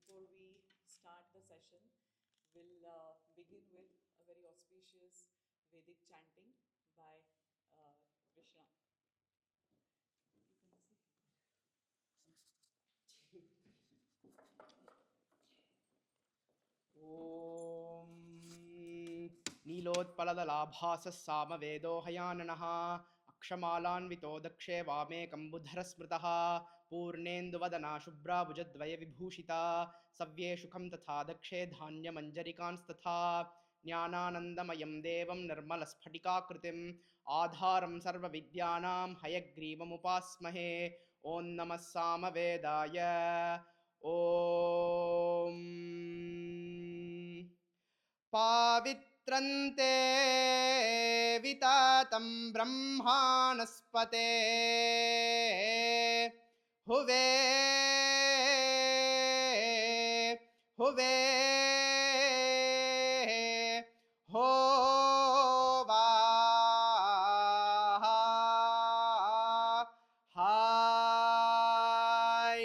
before we start the session, we'll begin with a very auspicious Vedic chanting by Krishna. ॐ नीलोत्पलदलाभासः सामवेदो हयाननः अक्षमालान्वितो दक्षे वामे कम्बुधरस्मृतः पूर्णेन्दुवदना शुभ्राभुजद्वयविभूषिता सव्ये सुखं तथा दक्षे धान्यमञ्जरिकांस्तथा ज्ञानानन्दमयं देवं निर्मलस्फटिकाकृतिम् आधारं सर्वविद्यानां हयग्रीवमुपास्महे ॐ नमः सामवेदाय ॐ पावित्रन्ते वितातं ब्रह्माणस्पते हुवे हुवे होवाः हाय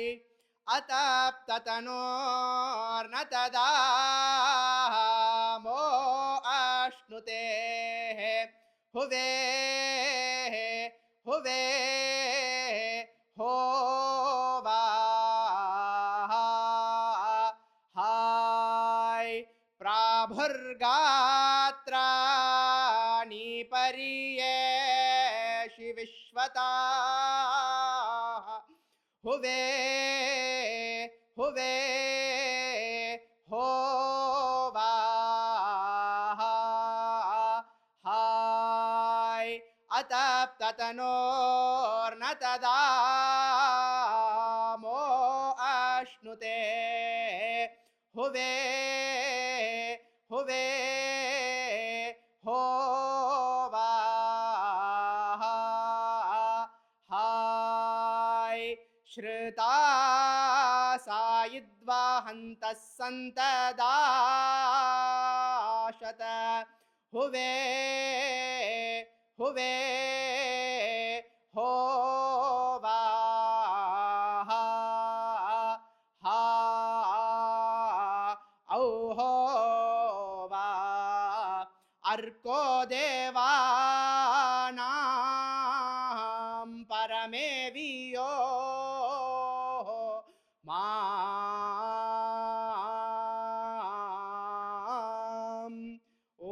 अतप्ततनोर्न तदामो अश्नुते हुवे हुवे होवाः हाय प्राभुर्गात्राणि पर्येषि विश्वताः हुवे हुवे होवाः हाय अतप्ततनोर्न तदामो अश्नुते हुवे हुवे होवाः हाय श्रुता सायुद्वाहन्तः सन्तदाशत हुवे हुवे होवाः हा औहोवा अर्को देवानां परमेवियो माम् ॐ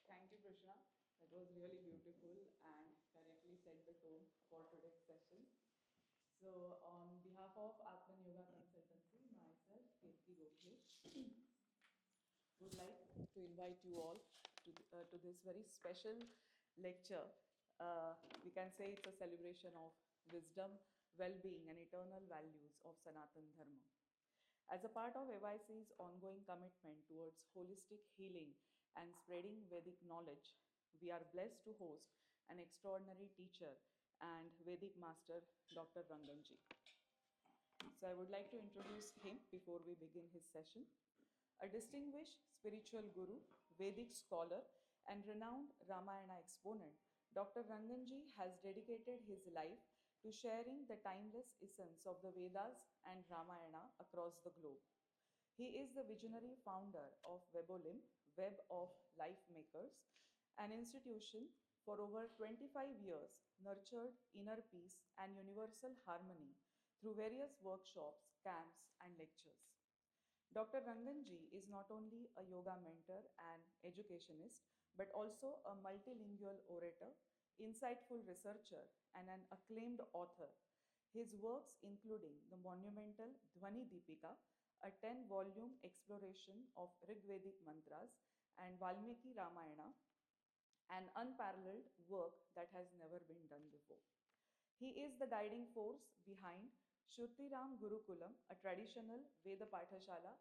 Thank you, Krishna. That was really beautiful and correctly set the tone for today's session. So, on behalf of Atman Yoga Consultancy, myself, Kirti Gokhale, would like to invite you all to this very special lecture. We can say it's a celebration of wisdom, well-being, and eternal values of Sanatan Dharma. As a part of AYC's ongoing commitment towards holistic healing and spreading Vedic knowledge, we are blessed to host an extraordinary teacher and Vedic master, Dr. Ranganji. So I would like to introduce him before we begin his session. A distinguished spiritual guru, Vedic scholar, and renowned Ramayana exponent, Dr. Ranganji has dedicated his life to sharing the timeless essence of the Vedas and Ramayana across the globe. He is the visionary founder of Webolim, Web of Life Makers, an institution for over 25 years nurtured inner peace and universal harmony through various workshops, camps, and lectures. Dr. Ranganji is not only a yoga mentor and educationist, but also a multilingual orator, insightful researcher, and an acclaimed author. His works, including the monumental Dhvani Deepika, a 10-volume exploration of Rigvedic mantras, and Valmiki Ramayana, an unparalleled work that has never been done before. He is the guiding force behind Shruti-Ram Gurukulam, a traditional Veda Pathashala.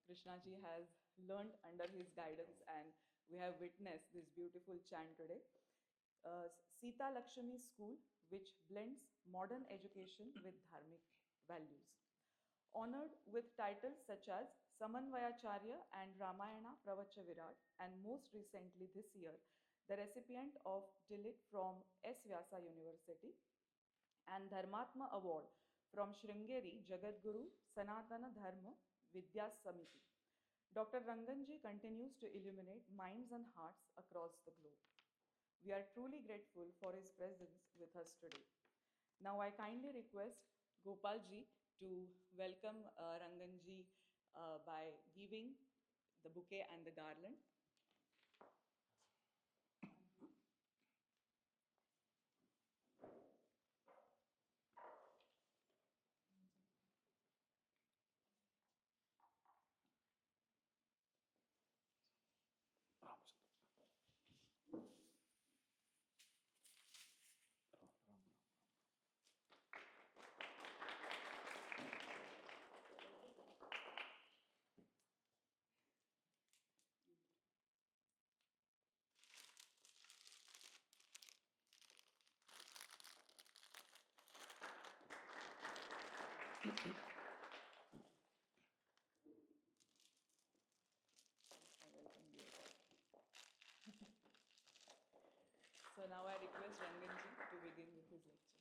Krishnaji has learned under his guidance, and we have witnessed this beautiful chant today. Sita Lakshmi School, which blends modern education with dharmic values. Honored with titles such as Samanvayacharya and Ramayana Pravacha Virat, and most recently this year, the recipient of DLIT from S. Vyasa University, and Dharmatma Award from Sringeri Jagadguru Sanatana Dharma Vidya Samiti. Dr. Ranganji continues to illuminate minds and hearts across the globe. We are truly grateful for his presence with us today. Now I kindly request Gopalji to welcome Ranganji by giving the bouquet and the garland. So now I request Ranganji to begin with his lecture.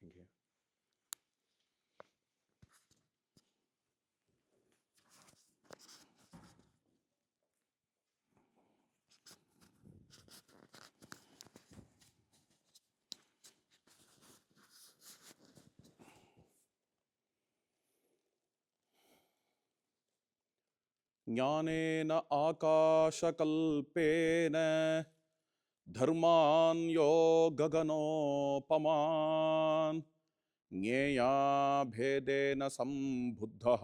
Thank you. ज्ञानेन आकाशकल्पेन धर्मान्यो गगनोपमान् ज्ञेया भेदेन सम्बुद्धः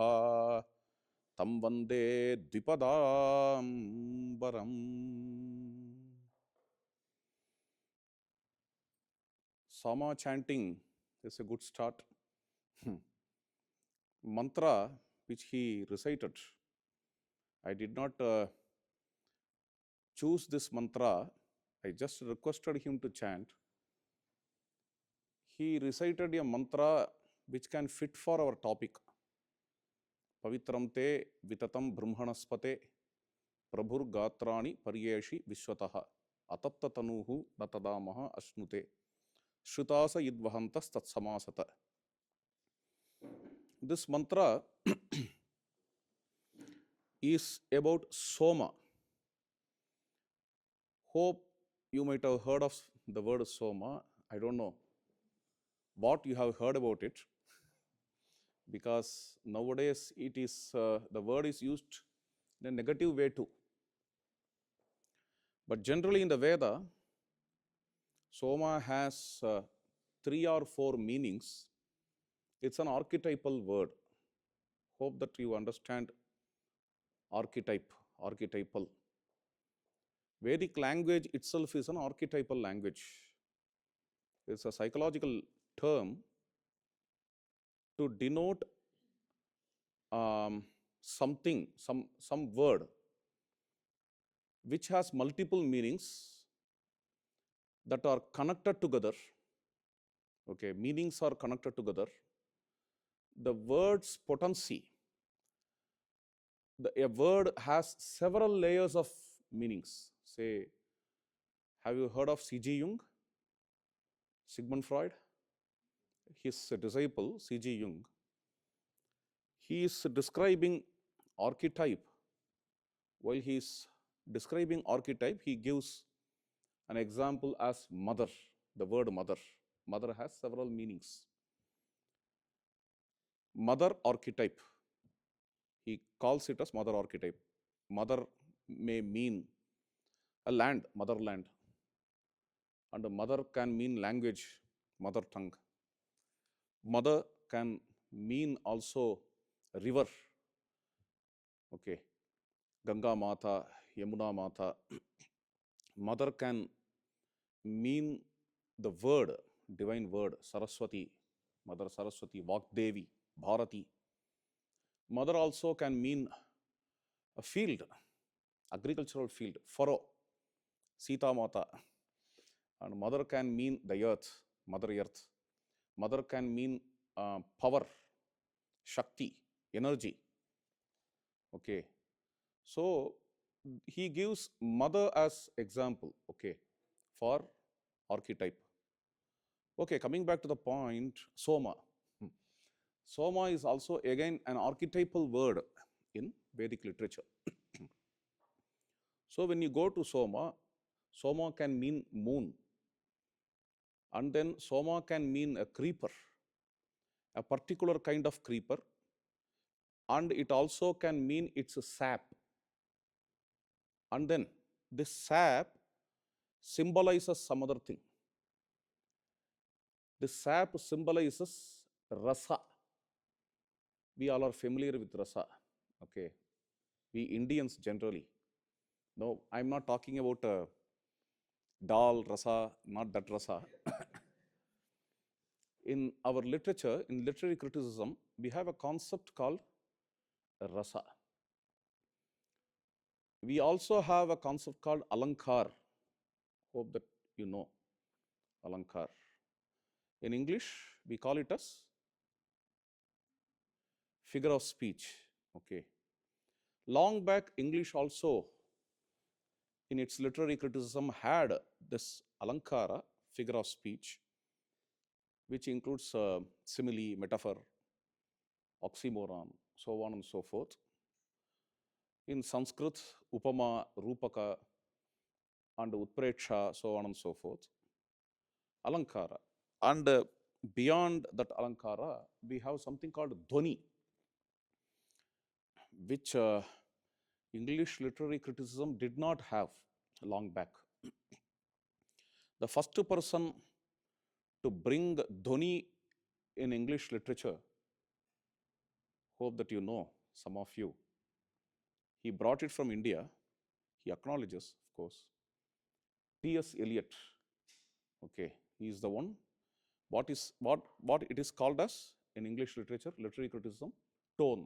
तं वन्दे द्विपदाम्बरम्. Sama chanting is a good start. Mantra which he recited, I did not choose this mantra, I just requested him to chant. He recited a mantra which can fit for our topic. Pavitram te vitatam brahmanaspate prabhur gatrani paryeshi vishwataha atatta tanuhu natadamaha asnute shrutasa idvahantas tatsamasata. This mantra is about Soma. Hope you might have heard of the word Soma. I don't know what you have heard about it, because nowadays it is the word is used in a negative way too. But generally in the Veda, Soma has 3 or 4 meanings. It's an archetypal word. Hope that you understand archetypal. Vedic language itself is an archetypal language. It's a psychological term to denote something, some word which has multiple meanings that are connected together. Okay, meanings are connected together. The word's potency, a word has several layers of meanings. Say, have you heard of C.G. Jung? Sigmund Freud, his disciple C.G. Jung, he is describing archetype. While he is describing archetype, he gives an example as mother, the word mother. Mother has several meanings. Mother archetype, he calls it as mother archetype. Mother may mean a land, motherland, and a mother can mean language, mother tongue. Mother can mean also river, okay, Ganga Mata, Yamuna Mata. Mother can mean the word, divine word, Saraswati, Mother Saraswati, Vagdevi, Bharati. Mother also can mean a field, agricultural field, furrow, Sita Mata. And mother can mean the earth, Mother Earth. Mother can mean power, Shakti, energy. Okay. So he gives mother as example, okay, for archetype. Okay, coming back to the point, Soma. Soma is also again an archetypal word in Vedic literature. So when you go to Soma, Soma can mean moon, and then Soma can mean a creeper, a particular kind of creeper, and it also can mean it's a sap. And then this sap symbolizes some other thing. This sap symbolizes rasa. We all are familiar with rasa, okay? We Indians generally. No, I'm not talking about dal rasa, not that rasa. In our literature, in literary criticism, we have a concept called rasa. We also have a concept called alankar. Hope that you know alankar. In English, we call it as figure of speech. Okay. Long back, English also, in its literary criticism, had this alankara, figure of speech, which includes simile, metaphor, oxymoron, so on and so forth. In Sanskrit, upama, rupaka, and utpreksha, so on and so forth. Alankara. And beyond that alankara, we have something called dhoni, which English literary criticism did not have long back. The first person to bring dhoni in English literature, hope that you know, some of you, he brought it from India. He acknowledges, of course. T.S. Eliot, okay, he is the one. What it is called as in English literature, literary criticism, tone.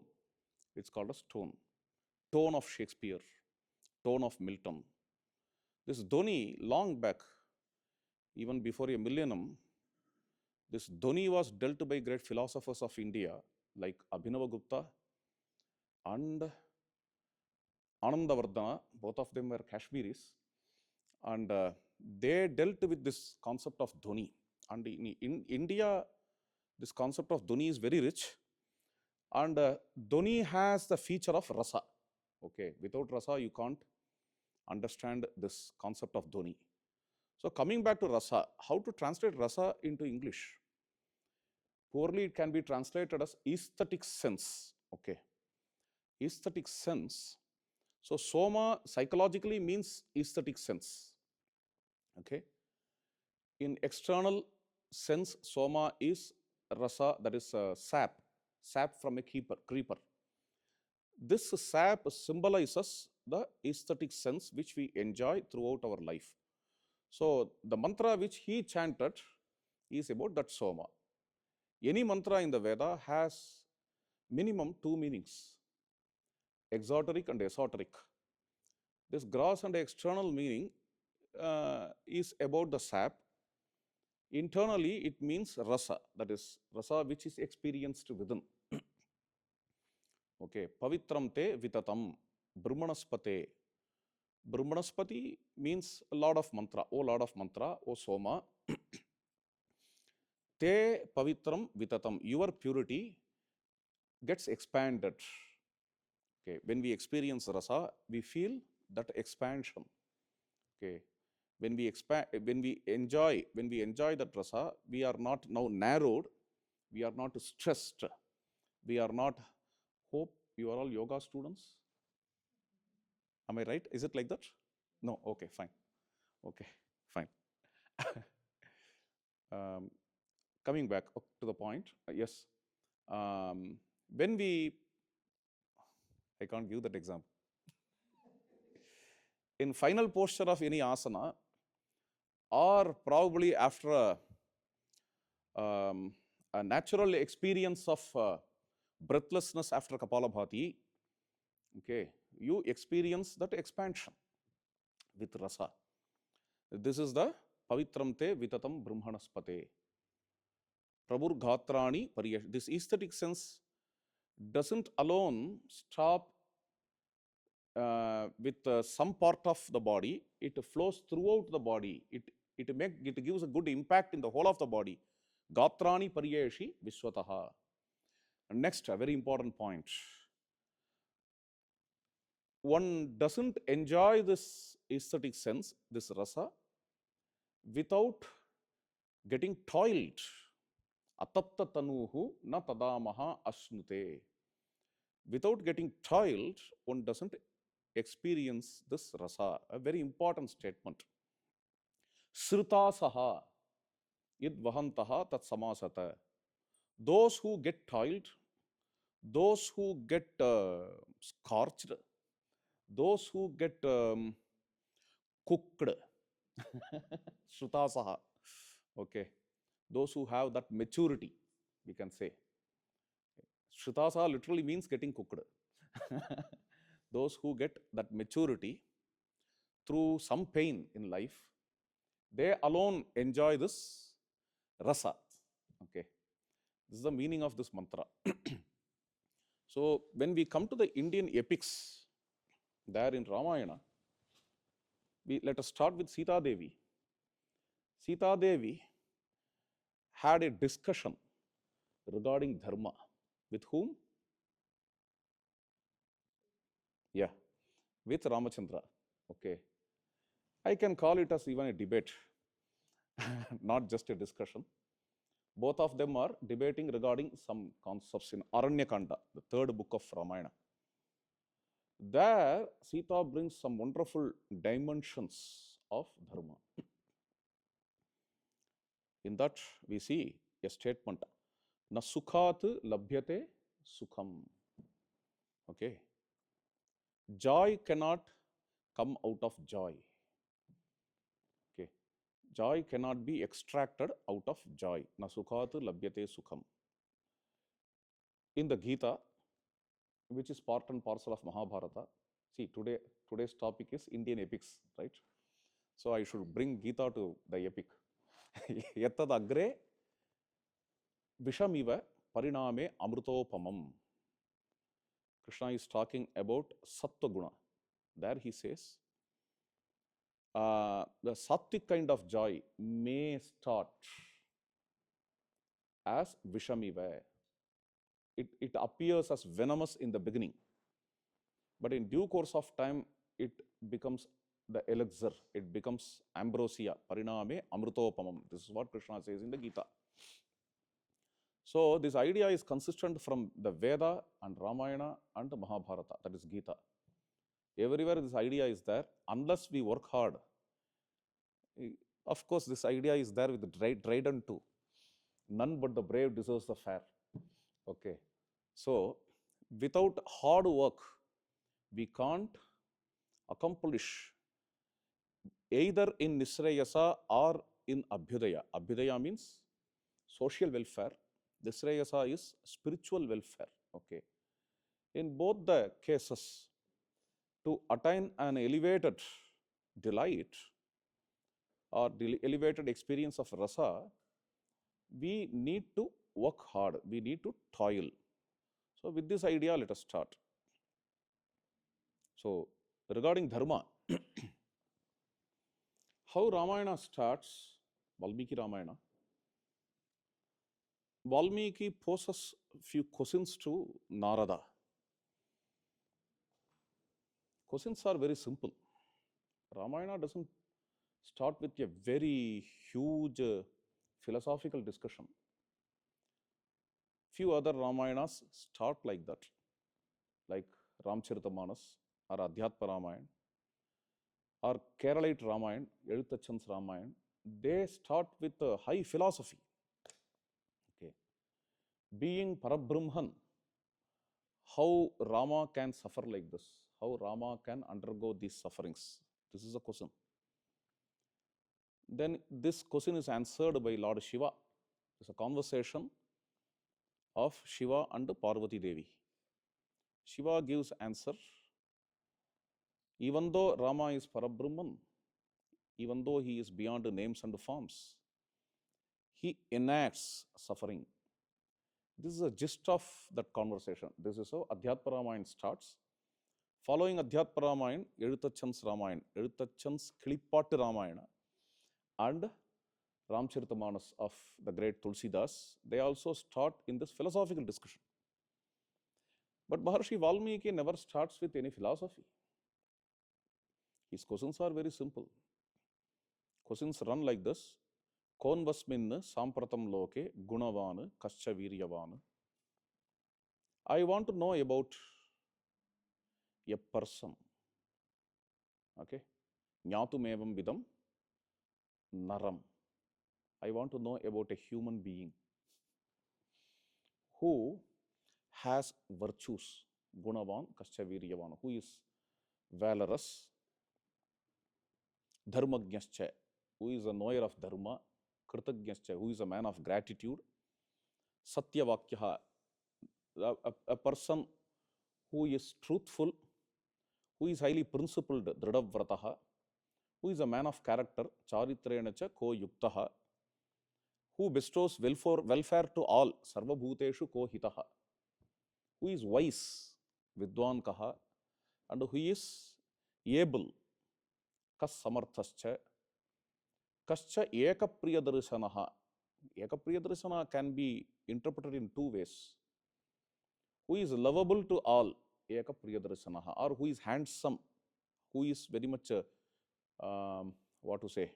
It's called as tone. Tone of Shakespeare, tone of Milton. This dhoni, long back, even before a millennium, this dhoni was dealt by great philosophers of India like Abhinavagupta and Anandavardhana. Both of them were Kashmiris, and they dealt with this concept of dhoni. And in India, this concept of dhoni is very rich, and dhoni has the feature of rasa. Okay, without rasa, you can't understand this concept of dhoni. So coming back to rasa, how to translate rasa into English? Poorly, it can be translated as aesthetic sense. Okay, aesthetic sense. So soma psychologically means aesthetic sense. Okay, in external sense, soma is rasa, that is sap from a creeper. This sap symbolizes the aesthetic sense which we enjoy throughout our life. So the mantra which he chanted is about that soma. Any mantra in the Veda has minimum two meanings, exoteric and esoteric. This gross and external meaning is about the sap. Internally, it means rasa, that is rasa which is experienced within. Okay, pavitram te vitatam, brahmanaspate. Brahmanaspati means a lot of mantra, O soma. Te pavitram vitatam, your purity gets expanded. Okay, when we experience rasa, we feel that expansion. Okay, when we enjoy that rasa, we are not now narrowed, we are not stressed, we are not. Hope you are all yoga students. Am I right? Is it like that? No. Okay, fine. Okay, fine. Coming back to the point, yes. When I can't give that example. In final posture of any asana, or probably after a natural experience of breathlessness after Kapalabhati, okay, you experience that expansion with rasa. This is the pavitram te vitatam brahmanaspate. Prabhur ghatrani pariyash. This aesthetic sense doesn't alone stop with some part of the body, it flows throughout the body. It gives a good impact in the whole of the body. Gatrani Paryeshi Vishwataha. And next, a very important point. One doesn't enjoy this aesthetic sense, this rasa, without getting toiled. Atapta tanuhu na tadamaha asnute. Without getting toiled, one doesn't experience this rasa. A very important statement. Sritasaha id vahantaha tat samasata. Those who get toiled, those who get scorched, those who get cooked, Sritasaha, okay, those who have that maturity, we can say. Shritasaha literally means getting cooked. Those who get that maturity through some pain in life, they alone enjoy this rasa. Okay, this is the meaning of this mantra. So when we come to the Indian epics, there in Ramayana, let us start with Sita Devi. Sita Devi had a discussion regarding dharma. With whom? Yeah, with Ramachandra. Okay, I can call it as even a debate, not just a discussion. Both of them are debating regarding some concepts in Aranyakanda, the third book of Ramayana. There, Sita brings some wonderful dimensions of dharma. In that, we see a statement, na sukhat labhyate sukham. Okay. Joy cannot come out of joy. Okay. Joy cannot be extracted out of joy. Na sukhat labhyate sukham. In the Gita, which is part and parcel of Mahabharata, see, today's topic is Indian epics, right? So I should bring Gita to the epic. Yattad agre vishamiva pariname amrutopamam. Krishna is talking about sattva guna. There he says, the sattvic kind of joy may start as vishamiva. It appears as venomous in the beginning, but in due course of time, it becomes the elixir, it becomes ambrosia, pariname amrutopamam. This is what Krishna says in the Gita. So this idea is consistent from the Veda and Ramayana and Mahabharata, that is Gita. Everywhere this idea is there, unless we work hard. Of course, this idea is there with the Dryden too. None but the brave deserves the fair. Okay. So without hard work, we can't accomplish either in Nisrayasa or in Abhyudaya. Abhyudaya means social welfare. Nisrayasa is spiritual welfare. Okay. In both the cases, to attain an elevated delight or elevated experience of rasa, we need to work hard, we need to toil. So with this idea, let us start. So regarding dharma, how Ramayana starts, Valmiki Ramayana, Valmiki poses few questions to Narada. Questions are very simple. Ramayana doesn't start with a very huge philosophical discussion. Few other Ramayanas start like that, like Ramcharitamanas or Adhyatma Ramayana or Keralite Ramayana, Elutachan's Ramayana. They start with a high philosophy. Okay. Being Parabrahman, how Rama can suffer like this, how Rama can undergo these sufferings. This is a question. Then this question is answered by Lord Shiva. It's a conversation of Shiva and Parvati Devi. Shiva gives answer. Even though Rama is Parabrahman, even though he is beyond names and forms, he enacts suffering. This is a gist of that conversation. This is how Adhyatma Ramayana starts. Following Adhyatma Ramayana, Ezhuthachan's Ramayana, Ezhuthachan's Kilipattu Ramayana, and Ramcharitamanas of the great Tulsidas, they also start in this philosophical discussion. But Maharshi Valmiki never starts with any philosophy. His questions are very simple. Questions run like this. Konvasmin sampratam loke gunavan kascha viryavan. I want to know about a person. Okay. Jnatumevam vidam naram. I want to know about a human being who has virtues. Gunavan kascha viryavan. Who is valorous. Dharmagyascha. Who is a knower of dharma. Kritagyascha. Who is a man of gratitude. Satyavakyaha. A person who is truthful, who is highly principled, dridhavrataha, who is a man of character, charitrenacha ko yuktaha, who bestows welfare to all, sarvabhuteshu ko hitaha, who is wise, vidwankaha, and who is able, kas samarthascha, kascha ekapriyadarshanaha. Ekapriyadarshana can be interpreted in two ways. Who is lovable to all, ekapriyadarshanaha, or who is handsome, who is very much, what to say,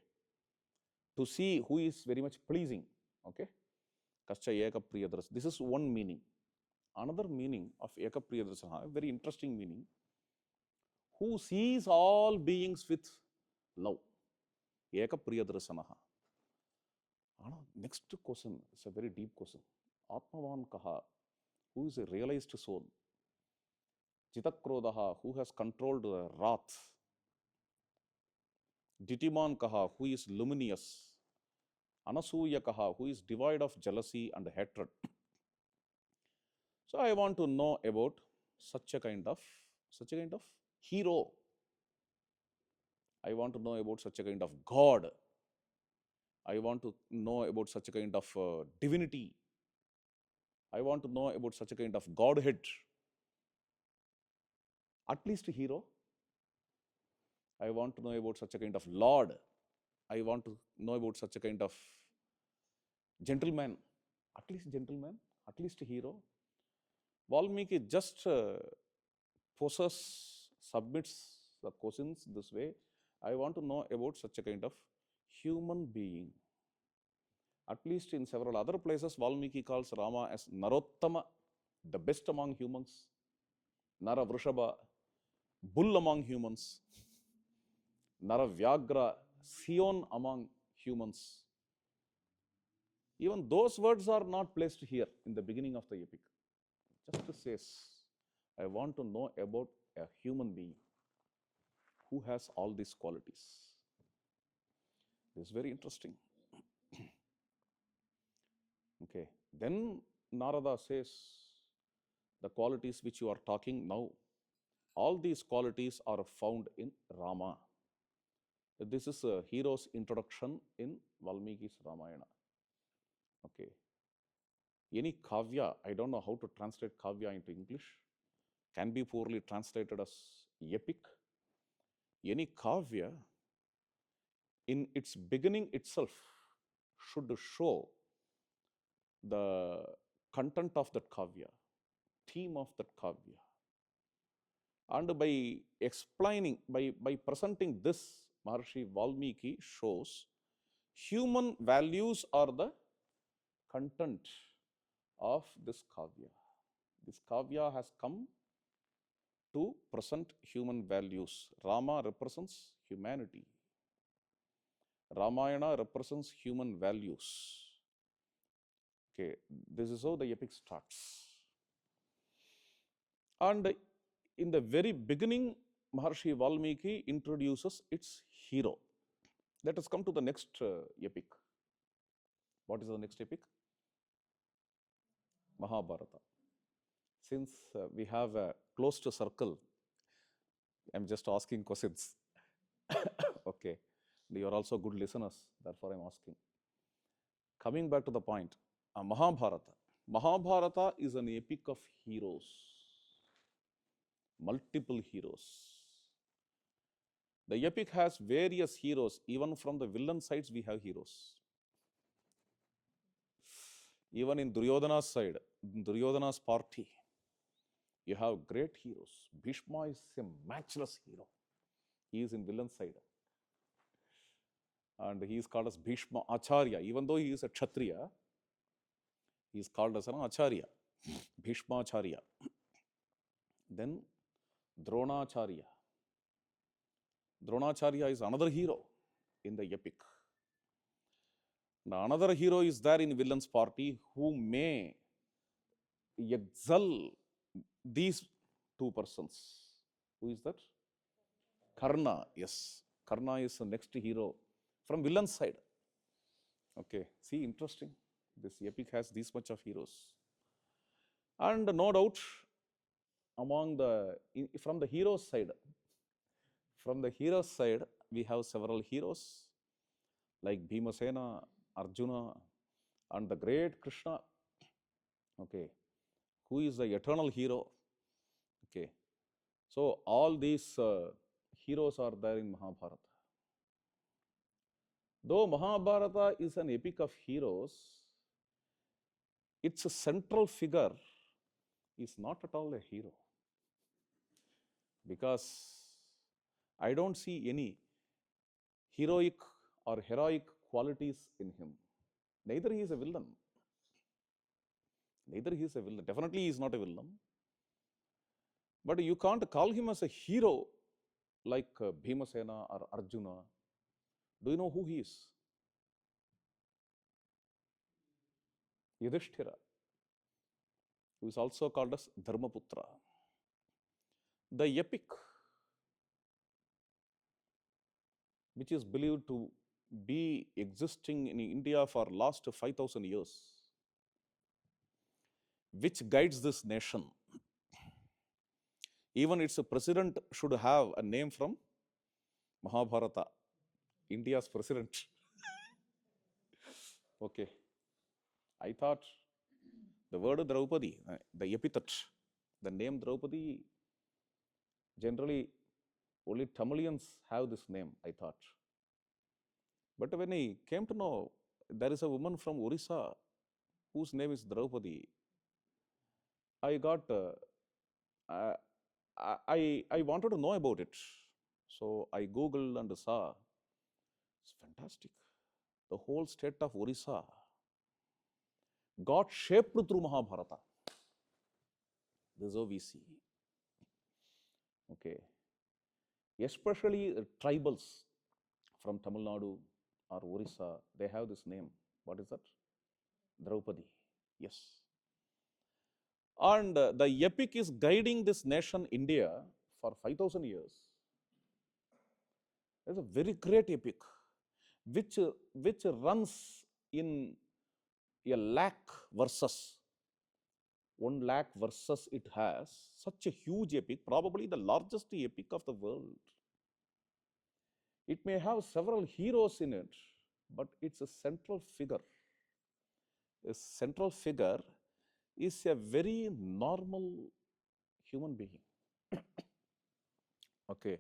to see, who is very much pleasing. Okay? Kascha ekapriyadarshana. This is one meaning. Another meaning of ekapriyadarshana, a very interesting meaning, who sees all beings with love. Ekapriyadarshanaha. Next question is a very deep question. Atmavan kaha, who is a realized soul. Chitakrodaha, who has controlled wrath. Ditiman kaha, who is luminous. Anasuya kaha, who is devoid of jealousy and hatred. So I want to know about such a kind of hero. I want to know about such a kind of God. I want to know about such a kind of divinity. I want to know about such a kind of Godhead. At least a hero. I want to know about such a kind of Lord. I want to know about such a kind of gentleman. At least gentleman, at least a hero. Valmiki just submits the questions this way. I want to know about such a kind of human being. At least in several other places, Valmiki calls Rama as Narottama, the best among humans. Nara Vrishaba, bull among humans. Nara Vyagra, Sion among humans. Even those words are not placed here in the beginning of the epic. Just says, I want to know about a human being who has all these qualities. This is very interesting. Okay. Then Narada says, the qualities which you are talking now, all these qualities are found in Rama. This is a hero's introduction in Valmiki's Ramayana. Okay. Any Kavya, I don't know how to translate Kavya into English, can be poorly translated as epic. Any Kavya, in its beginning itself, should show the content of that Kavya, theme of that Kavya. And by explaining, by presenting this, Maharshi Valmiki shows human values are the content of this Kavya. This Kavya has come to present human values. Rama represents humanity. Ramayana represents human values. Okay, this is how the epic starts. And in the very beginning, Maharshi Valmiki introduces its hero. Let us come to the next epic. What is the next epic? Mahabharata. Since we have a closed circle, I'm just asking questions. Okay. You are also good listeners, therefore I'm asking. Coming back to the point, Mahabharata. Mahabharata is an epic of heroes, multiple heroes. The epic has various heroes. Even from the villain sides, we have heroes. Even in Duryodhana's side, in Duryodhana's party, you have great heroes. Bhishma is a matchless hero. He is in villain side. And he is called as Bhishma Acharya. Even though he is a Kshatriya, he is called as an Acharya. Bhishma Acharya. Then Dronacharya. Dronacharya is another hero in the epic. Now, another hero is there in villain's party who may excel these two persons. Who is that? Karna, yes. Karna is the next hero from villain's side. Okay, see, interesting. This epic has this much of heroes. And no doubt, from the hero's side, we have several heroes like Bhimasena, Arjuna, and the great Krishna, okay, who is the eternal hero. Okay, so all these heroes are there in Mahabharata. Though Mahabharata is an epic of heroes, its central figure is not at all a hero, because I don't see any heroic or heroic qualities in him. Neither he is a villain. Definitely he is not a villain. But you can't call him as a hero like Bhimasena or Arjuna. Do you know who he is? Yudhishthira, who is also called as Dharmaputra. The epic, which is believed to be existing in India for last 5,000 years, which guides this nation. Even its president should have a name from Mahabharata, India's president. Okay. I thought the word Draupadi, the epithet, the name Draupadi, generally only Tamilians have this name, I thought. But when I came to know there is a woman from Orissa whose name is Draupadi, I got, I wanted to know about it. So I Googled and saw, it's fantastic. The whole state of Orissa got shaped through Mahabharata. This is how we see. Okay. Especially tribals from Tamil Nadu or Orissa, they have this name. What is that? Draupadi. Yes. And the epic is guiding this nation, India, for 5,000 years. It's a very great epic, which runs in a lakh verses. 1 lakh verses it has. Such a huge epic, probably the largest epic of the world. It may have several heroes in it, but it's a central figure. A central figure is a very normal human being. Okay.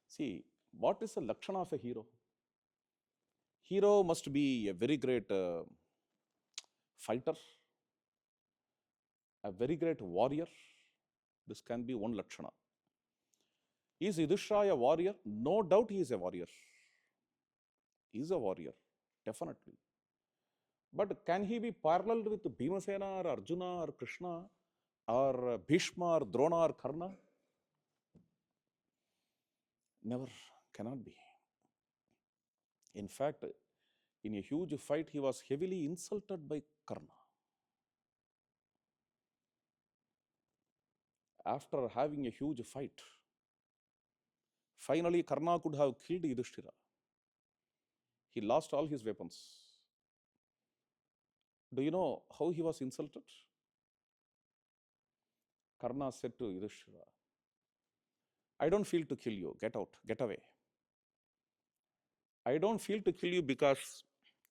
See, what is the lakshana of a hero? Hero must be a very great fighter, a very great warrior. This can be one lakshana. Is Yudhishthira a warrior? No doubt he is a warrior. He is a warrior, definitely. But can he be paralleled with Bhimasena or Arjuna or Krishna or Bhishma or Drona or Karna? Never, cannot be. In fact, in a huge fight, he was heavily insulted by Karna. After having a huge fight, finally Karna could have killed Yudhishthira. He lost all his weapons. Do you know how he was insulted? Karna said to Yudhishthira, I don't feel to kill you, get out, get away. I don't feel to kill you because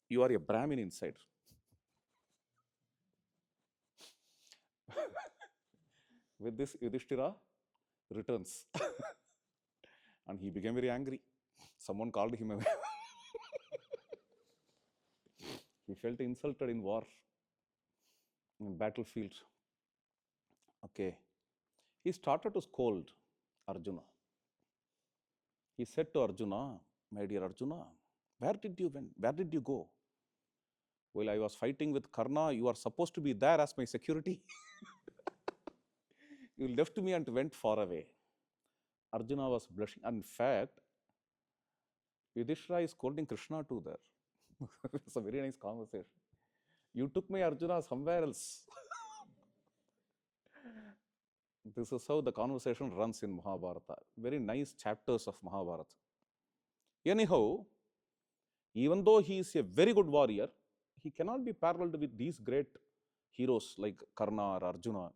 you are a Brahmin inside. With this, Yudhishthira returns. And he became very angry. Someone called him away. He felt insulted in war, in battlefield. Okay. He started to scold Arjuna. He said to Arjuna, my dear Arjuna, where did you went? Where did you go? Well, I was fighting with Karna. You are supposed to be there as my security. You left me and went far away. Arjuna was blushing. In fact, Yudhishthira is scolding Krishna too there. It's a very nice conversation. You took my Arjuna somewhere else. This is how the conversation runs in Mahabharata. Very nice chapters of Mahabharata. Anyhow, even though he is a very good warrior, he cannot be paralleled with these great heroes like Karna or Arjuna.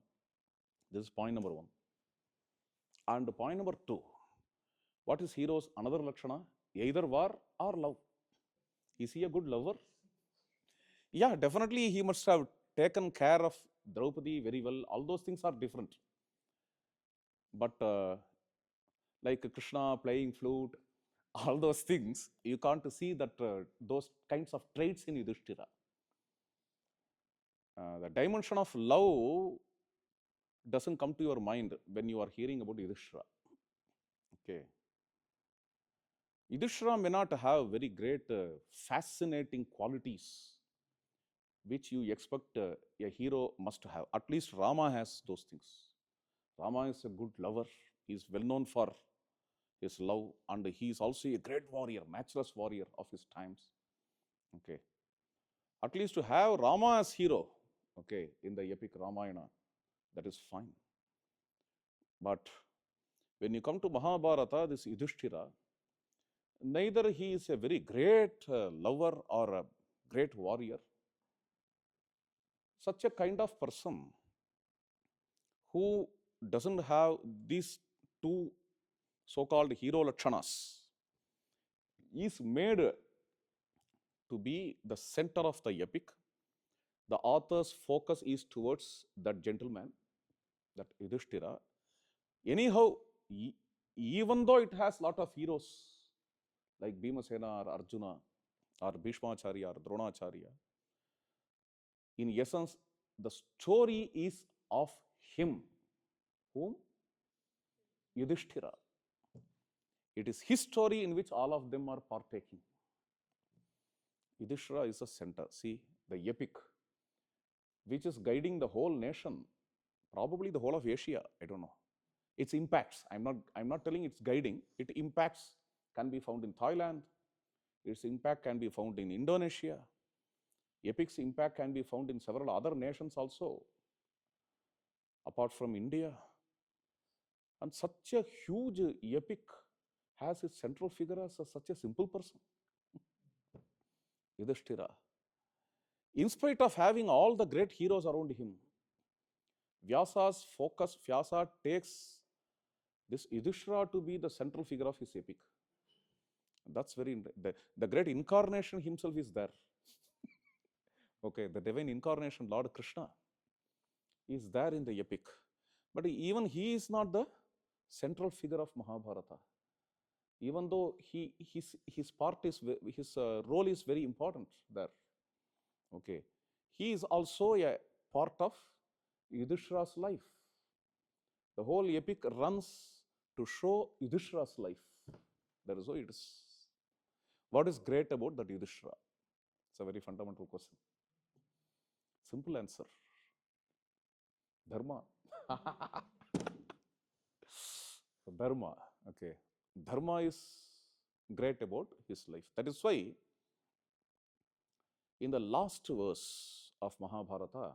This is point number one. And point number two, what is heroes? Another Lakshana, either war or love. Is he a good lover? Yeah, definitely he must have taken care of Draupadi very well. All those things are different. But like Krishna playing flute, all those things, you can't see that those kinds of traits in Yudhishthira. The dimension of love doesn't come to your mind when you are hearing about Yudhishthira. Okay. Yudhishthira may not have very great fascinating qualities which you expect a hero must have. At least Rama has those things. Rama is a good lover. He is well known for his love, and he is also a great warrior, matchless warrior of his times. Okay. At least to have Rama as hero, okay, in the epic Ramayana, that is fine. But when you come to Mahabharata, this Yudhishthira, neither he is a very great lover or a great warrior. Such a kind of person who doesn't have these two so-called hero lakshanas is made to be the center of the epic. The author's focus is towards that gentleman, that Yudhishthira. Anyhow, even though it has lot of heroes like Bhimasena or Arjuna or Bhishmacharya or Dronacharya, in essence, the story is of him. Whom? Yudhishthira. It is his story in which all of them are partaking. Yudhishthira is the center. See, the epic, which is guiding the whole nation, probably the whole of Asia, I don't know. Its impacts, I'm not telling it's guiding, its impacts can be found in Thailand, its impact can be found in Indonesia, epic's impact can be found in several other nations also, apart from India. And such a huge epic has its central figure as such a simple person, Yudhishthira. In spite of having all the great heroes around him, Vyasa's focus, Vyasa takes this Yudhishthira to be the central figure of his epic. That's very, the great incarnation himself is there. Okay, the divine incarnation, Lord Krishna, is there in the epic. But even he is not the central figure of Mahabharata. Even though his part is, his role is very important there. Okay, he is also a part of Yudhishthira's life. The whole epic runs to show Yudhishthira's life. That is how it is. What is great about that Yudhishthira? It's a very fundamental question. Simple answer. Dharma. Dharma. Okay. Dharma is great about his life. That is why in the last verse of Mahabharata,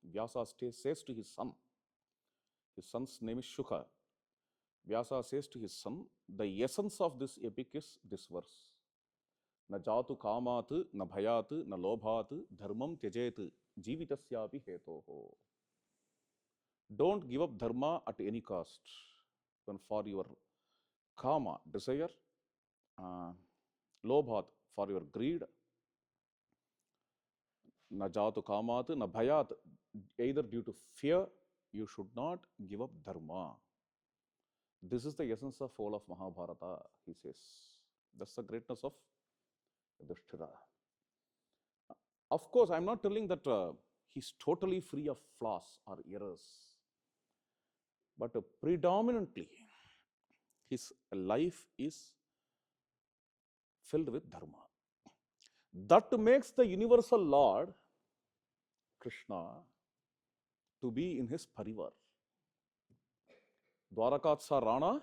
Vyasa says to his son's name is Shukha. Vyasa says to his son, the essence of this epic is this verse. Na jatu kamat, na bhayat, na lobhat, dharmam tyajet, jivitasyapi hetoho. Don't give up dharma at any cost. When for your kama, desire, lobhat, for your greed, na jatu kamat, na bhayat, either due to fear, you should not give up dharma. This is the essence of all of Mahabharata, he says. That's the greatness of Yudhishthira. Of course, I'm not telling that he's totally free of flaws or errors, but predominantly his life is filled with dharma. That makes the universal Lord, Krishna, to be in his parivar. Dwarakatsa Rana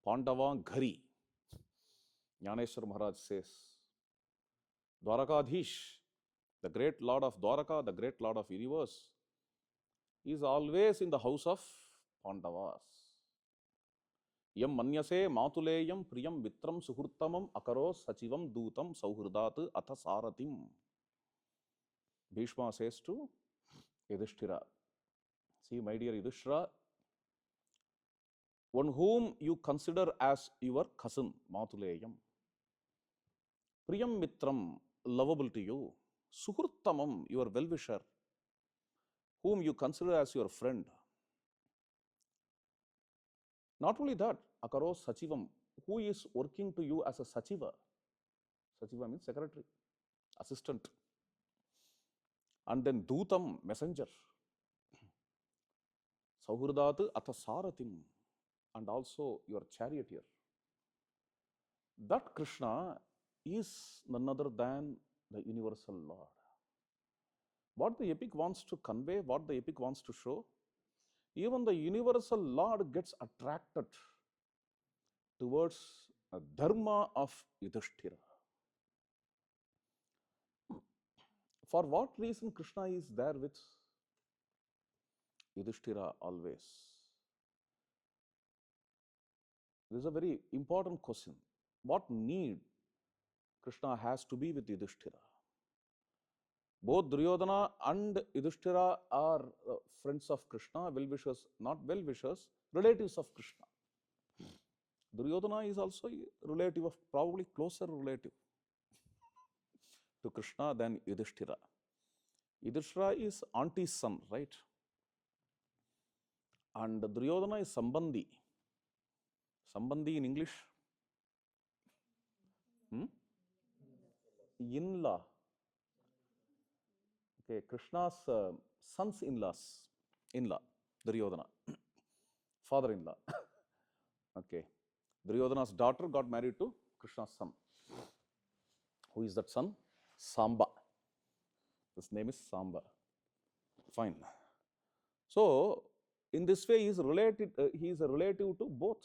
Pandava Ghari. Jnaneshwar Maharaj says, Dwarakadhish, the great Lord of Dwaraka, the great Lord of universe, is always in the house of Pandavas. Yam manyase matuleyam priyam vitram suhurtamam akaro sachivam dutam sauhridat atha sarathim. Bhishma says to Yudhishthira, see, my dear Yudhishthira, one whom you consider as your cousin, Matuleyam, Priyam Mitram, lovable to you, Suhurtamam, your well-wisher, whom you consider as your friend. Not only that, Akaro Sachivam, who is working to you as a Sachiva. Sachiva means secretary, assistant. And then Dutam, messenger. Sauhridat atha sarathim, and also your charioteer. That Krishna is none other than the universal Lord. What the epic wants to convey, what the epic wants to show, even the universal Lord gets attracted towards a dharma of Yudhishthira. For what reason Krishna is there with Yudhishthira always? This is a very important question. What need Krishna has to be with Yudhishthira? Both Duryodhana and Yudhishthira are friends of Krishna, well-wishers, not well-wishers, relatives of Krishna. Duryodhana is also a relative of, probably closer relative to Krishna than Yudhishthira. Yudhishthira is auntie's son, right? And Duryodhana is Sambandhi. Sambandhi in English? In-law. Okay, Krishna's son's in-law, Duryodhana, father-in-law. Okay, Duryodhana's daughter got married to Krishna's son. Who is that son? Samba. His name is Samba. Fine. So, in this way, he is a relative to both.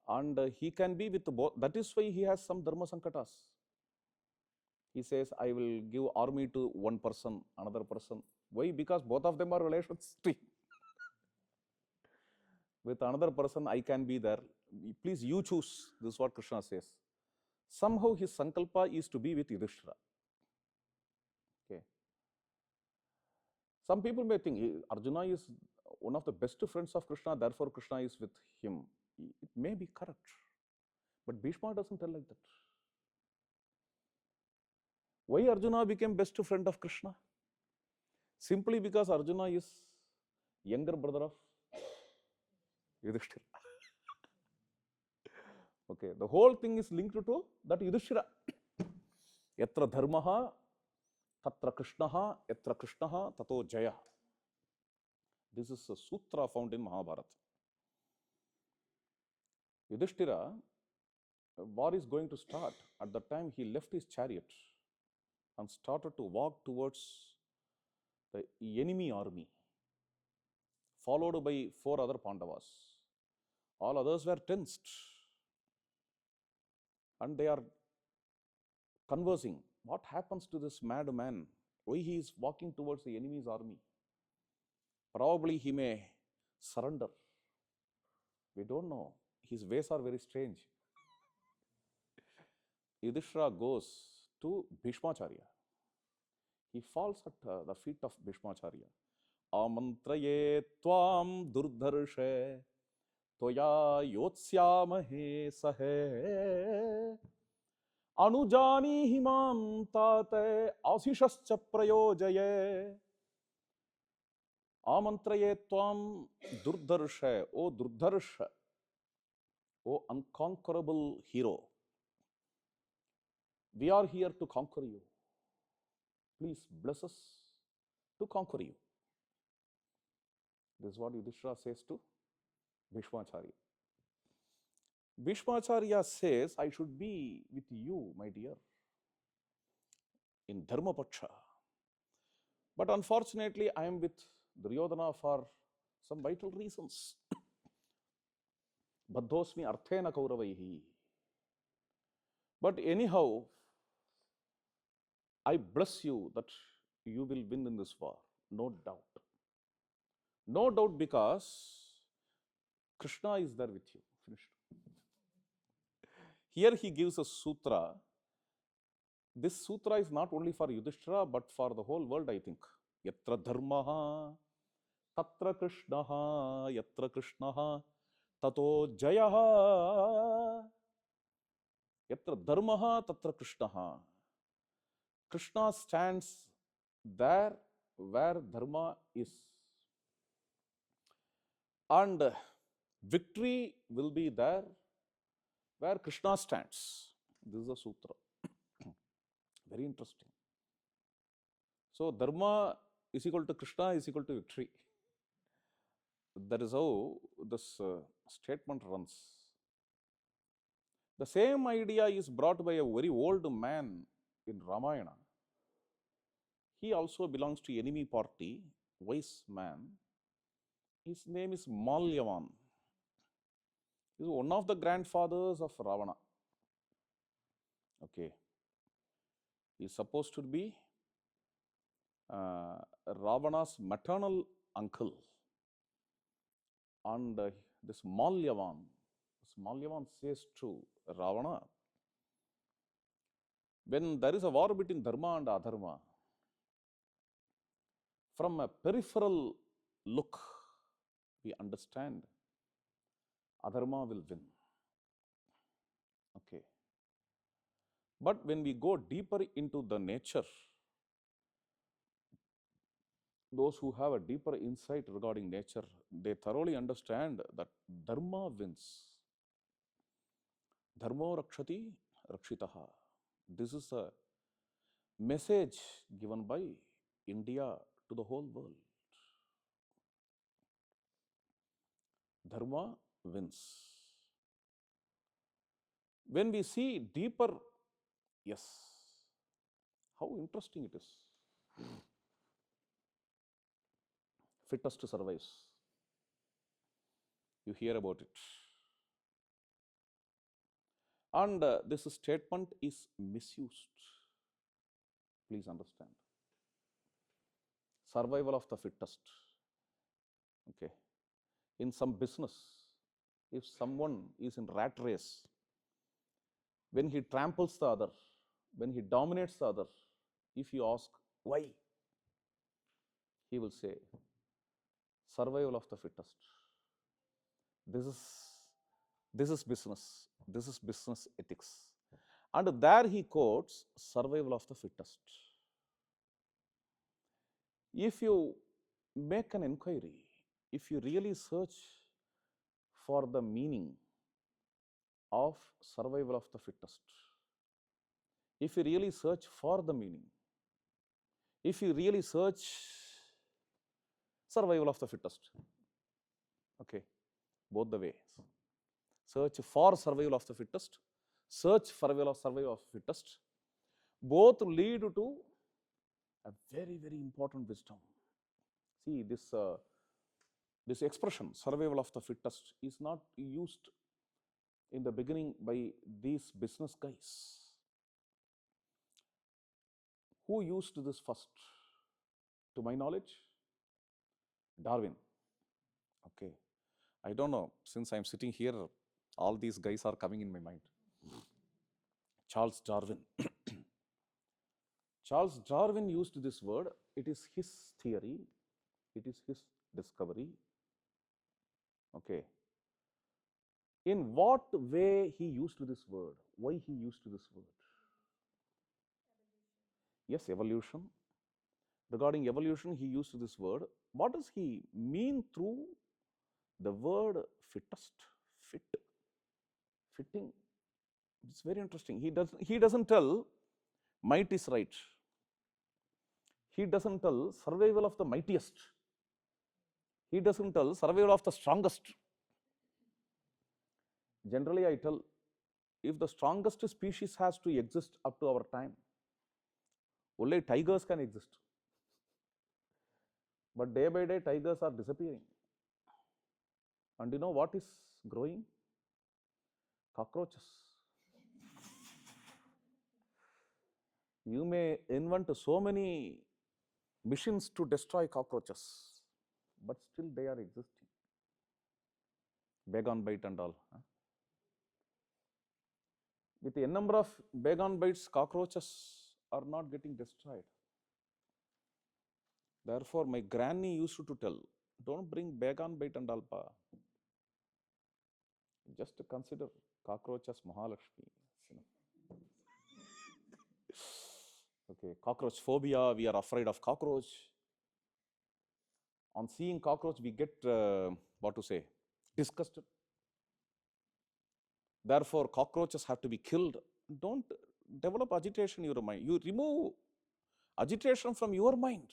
And he can be with both. That is why he has some dharma sankatas. He says, I will give army to one person, another person. Why? Because both of them are relations. With another person, I can be there. Please, you choose. This is what Krishna says. Somehow his sankalpa is to be with Yudhishthira. Okay. Some people may think Arjuna is one of the best friends of Krishna, therefore Krishna is with him. It may be correct. But Bhishma doesn't tell like that. Why Arjuna became best friend of Krishna? Simply because Arjuna is younger brother of Yudhishthira. Okay, the whole thing is linked to that Yudhishthira. Yatra dharmaha, tatra krishnaha, yatra krishnaha, tato jaya. This is a sutra found in Mahabharata. Yudhishthira, war is going to start. At that time, he left his chariot and started to walk towards the enemy army, followed by 4 other Pandavas. All others were tensed. And they are conversing. What happens to this mad man? Why he is walking towards the enemy's army? Probably he may surrender. We don't know. His ways are very strange. Yudhishthira goes to Bhishmacharya. He falls at the feet of Bhishmacharya. Amantraye tvam durdharshe toya yotsyamahe sahe anujani himam tate asishascha prayojaye. Amantraye tvam Durdharsha, O Durdharsha, O unconquerable hero. We are here to conquer you. Please bless us to conquer you. This is what Yudhishthira says to Bhishmacharya. Bhishmacharya says, I should be with you, my dear, in Dharma Paksha. But unfortunately, I am with Duryodhana for some vital reasons. Baddhosmi arthena kauravaihi. But anyhow, I bless you that you will win in this war. No doubt. No doubt, because Krishna is there with you. Finished. Here he gives a sutra. This sutra is not only for Yudhishthira, but for the whole world, I think. Yatra dharmaha, tatra krishnaha, yatra krishnaha, tato jayaha. Yatra dharmaha, tatra krishnaha. Krishna stands there where dharma is. And victory will be there where Krishna stands. This is a sutra. Very interesting. So, dharma is equal to Krishna is equal to victory. That is how this statement runs. The same idea is brought by a very old man in Ramayana. He also belongs to enemy party, wise man. His name is Malyavan. He is one of the grandfathers of Ravana. Okay. He is supposed to be Ravana's maternal uncle. And this Malyavan says to Ravana, when there is a war between Dharma and Adharma, from a peripheral look, we understand Adharma will win. Okay. But when we go deeper into the nature, those who have a deeper insight regarding nature, they thoroughly understand that Dharma wins. Dharmo rakshati rakshitaha. This is a message given by India to the whole world. Dharma wins. When we see deeper, yes, how interesting it is. Fittest survives. You hear about it. And this statement is misused. Please understand. Survival of the fittest. Okay. In some business, if someone is in rat race, when he tramples the other, when he dominates the other, if you ask why, he will say, survival of the fittest. This is business. This is business ethics. And there he quotes survival of the fittest. If you make an inquiry, if you really search for the meaning of survival of the fittest, if you really search for the meaning, if you really search survival of the fittest, okay, both the ways. Search for survival of the fittest, search for survival of the fittest, both lead to a very, very important wisdom. See, this expression, survival of the fittest, is not used in the beginning by these business guys. Who used this first? To my knowledge, Darwin. Okay. I don't know, since I'm sitting here, all these guys are coming in my mind. Charles Darwin. Charles Darwin used this word. It is his theory. It is his discovery. Okay. In what way he used this word? Why he used this word? Yes, evolution. regarding evolution, he used this word. What does he mean through the word fittest? Fit, fitting. It's very interesting. He doesn't tell might is right. He doesn't tell survival of the mightiest. He doesn't tell survival of the strongest. Generally, I tell, if the strongest species has to exist up to our time, only tigers can exist. But day by day, tigers are disappearing. And you know what is growing? Cockroaches. You may invent so many missions to destroy cockroaches, but still they are existing. Bag on bite and all. With a number of bag on bites, cockroaches are not getting destroyed. Therefore, my granny used to tell, don't bring bag on bite and all, pa. Just consider cockroach as Mahalakshmi. Okay, cockroach phobia, we are afraid of cockroach. On seeing cockroach, we get, what to say, disgusted. Therefore, cockroaches have to be killed. Don't develop agitation in your mind. You remove agitation from your mind.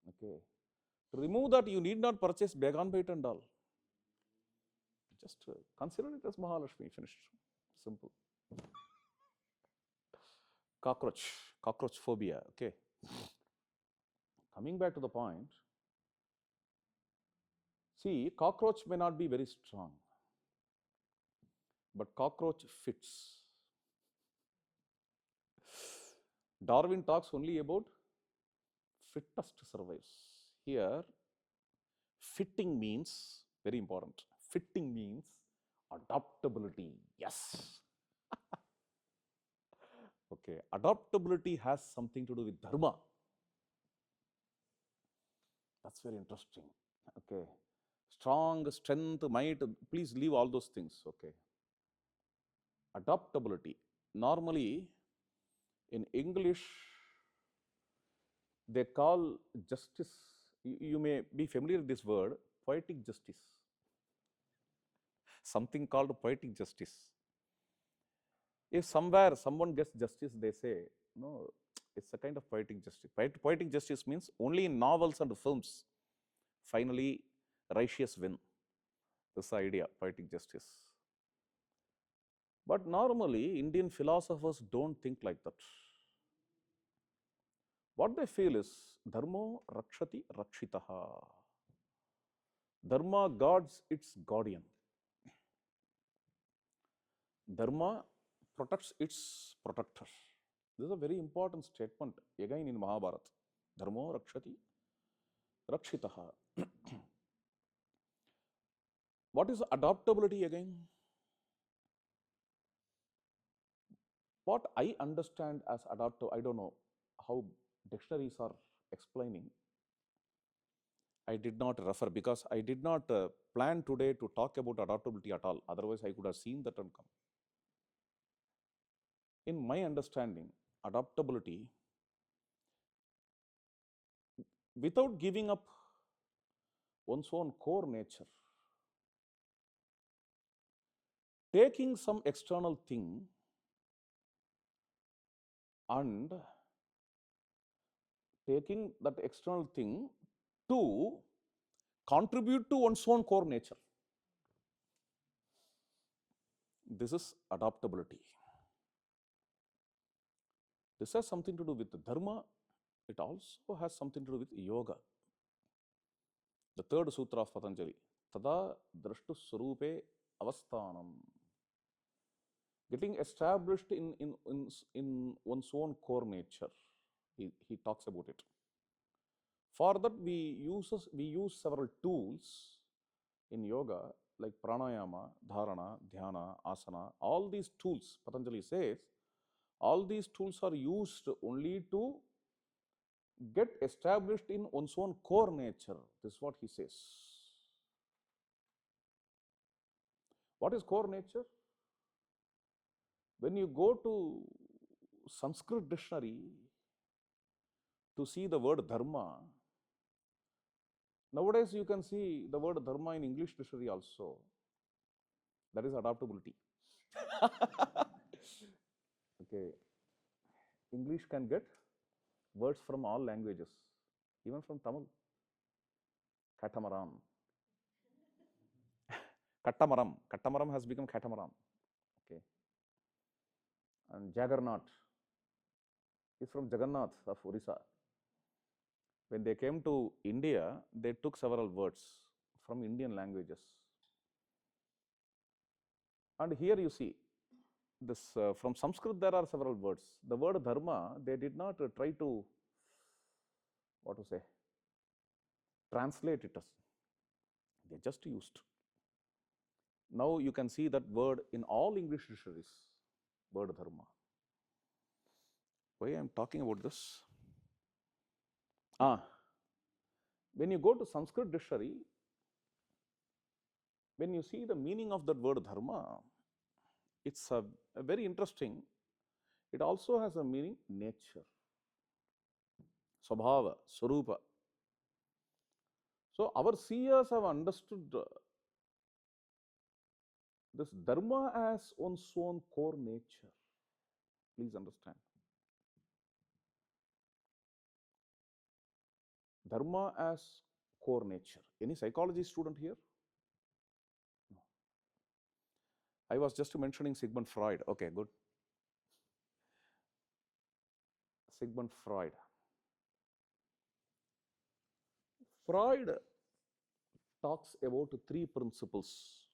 Okay. To remove that, you need not purchase bag on bite and all. Just consider it as Mahalakshmi. Finished. Simple. Cockroach phobia. Okay. Coming back to the point. See, cockroach may not be very strong, but cockroach fits. Darwin talks only about fittest survives. Here, fitting means, very important, fitting means adaptability. Yes. Okay, adaptability has something to do with Dharma. That's very interesting. Okay, strong, strength, might, please leave all those things. Okay. Adaptability. Normally, in English, they call justice, you may be familiar with this word, poetic justice. Something called poetic justice. If somewhere someone gets justice, they say, no, it's a kind of poetic justice. Poetic justice means only in novels and films, finally, righteous win. This idea, poetic justice. But normally, Indian philosophers don't think like that. What they feel is, Dharma rakshati rakshitaha. Dharma guards its guardian. Dharma protects its protector. This is a very important statement again in Mahabharata. Dharma rakshati rakshitaha. What is adaptability again? What I understand as adaptable, I don't know how dictionaries are explaining. I did not refer because I did not plan today to talk about adaptability at all. Otherwise, I could have seen that and come. In my understanding, adaptability, without giving up one's own core nature, taking some external thing and taking that external thing to contribute to one's own core nature. This is adaptability. This has something to do with the Dharma. It also has something to do with yoga. The third sutra of Patanjali, Tada Drashtu Swarupe Avasthanam. Getting established in one's own core nature. He talks about it. For that, we use several tools in yoga like pranayama, dharana, dhyana, asana. All these tools, Patanjali says, all these tools are used only to get established in one's own core nature. This is what he says. What is core nature? When you go to Sanskrit dictionary, to see the word dharma, nowadays you can see the word dharma in English dictionary also. That is adaptability. Okay. English can get words from all languages, even from Tamil. Catamaran. Katamaram. Katamaram has become catamaran. Okay. And Jaggernaut is from Jagannath of Orissa. When they came to India, they took several words from Indian languages. And here you see, this from Sanskrit there are several words. The word dharma, they did not try to, what to say, translate it as, they just used. Now you can see that word in all English dictionaries, word dharma. Why I am talking about this? When you go to Sanskrit dictionary, when you see the meaning of that word dharma, it's a very interesting. It also has a meaning nature, swabhava, swarupa. So our seers have understood this dharma as one's own core nature. Please understand. Dharma as core nature. Any psychology student here? No. I was just mentioning Sigmund Freud. Okay, good. Sigmund Freud. Freud talks about three principles.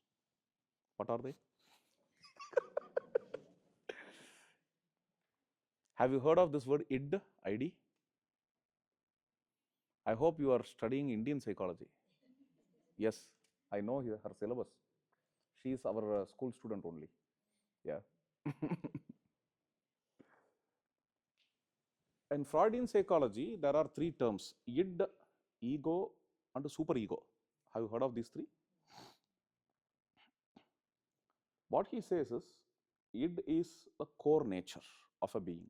What are they? Have you heard of this word id, id? I hope you are studying Indian psychology. Yes, I know her syllabus. She is our school student only. Yeah. In Freudian psychology, there are three terms: id, ego, and superego. Have you heard of these three? What he says is, id is the core nature of a being.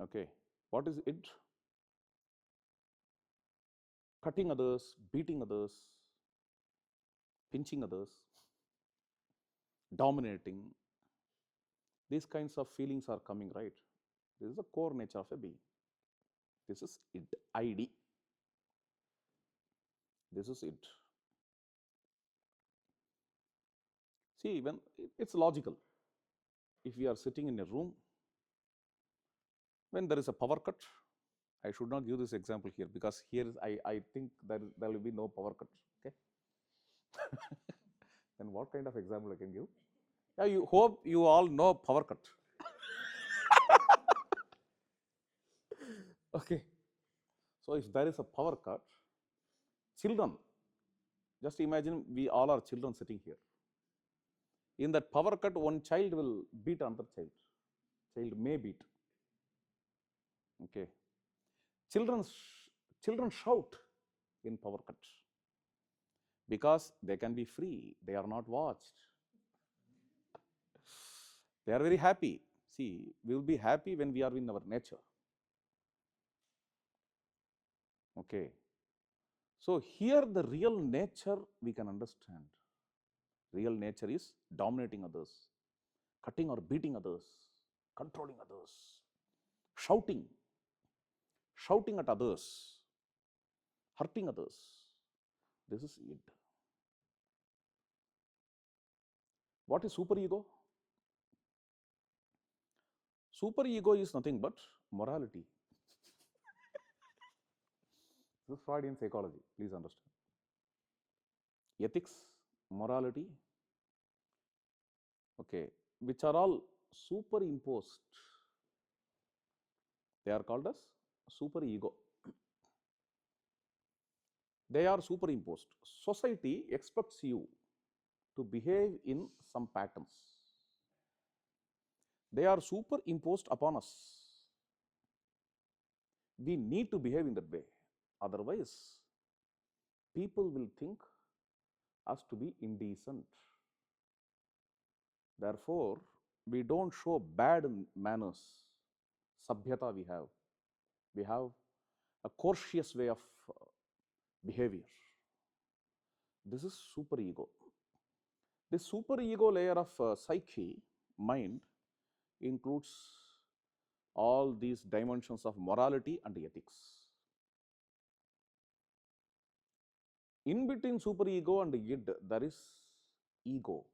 Okay. What is id? Cutting others, beating others, pinching others, dominating. These kinds of feelings are coming, right? This is the core nature of a being. This is id, id. This is id. See, when it's logical. If we are sitting in a room, when there is a power cut, I should not give this example here because here I think there will be no power cut. Okay. Then what kind of example I can give? Yeah, you hope you all know power cut. Okay. So if there is a power cut, children, just imagine we all are children sitting here. In that power cut, one child will beat another child. Child may beat. Okay. Children shout in power cut because they can be free. They are not watched. They are very happy. See, we will be happy when we are in our nature. Okay. So here the real nature we can understand. Real nature is dominating others, cutting or beating others, controlling others, shouting at others, hurting others. This is id. What is superego? Superego is nothing but morality. This is Freudian psychology, please understand. Ethics, morality, okay, which are all superimposed. They are called as superego. They are superimposed. Society expects you to behave in some patterns. They are superimposed upon us. We need to behave in that way. Otherwise, people will think us to be indecent. Therefore, we don't show bad manners, sabhyata we have a cautious way of behavior. This is super ego. This super ego layer of psyche, mind, includes all these dimensions of morality and ethics. In between super ego and id, there is ego.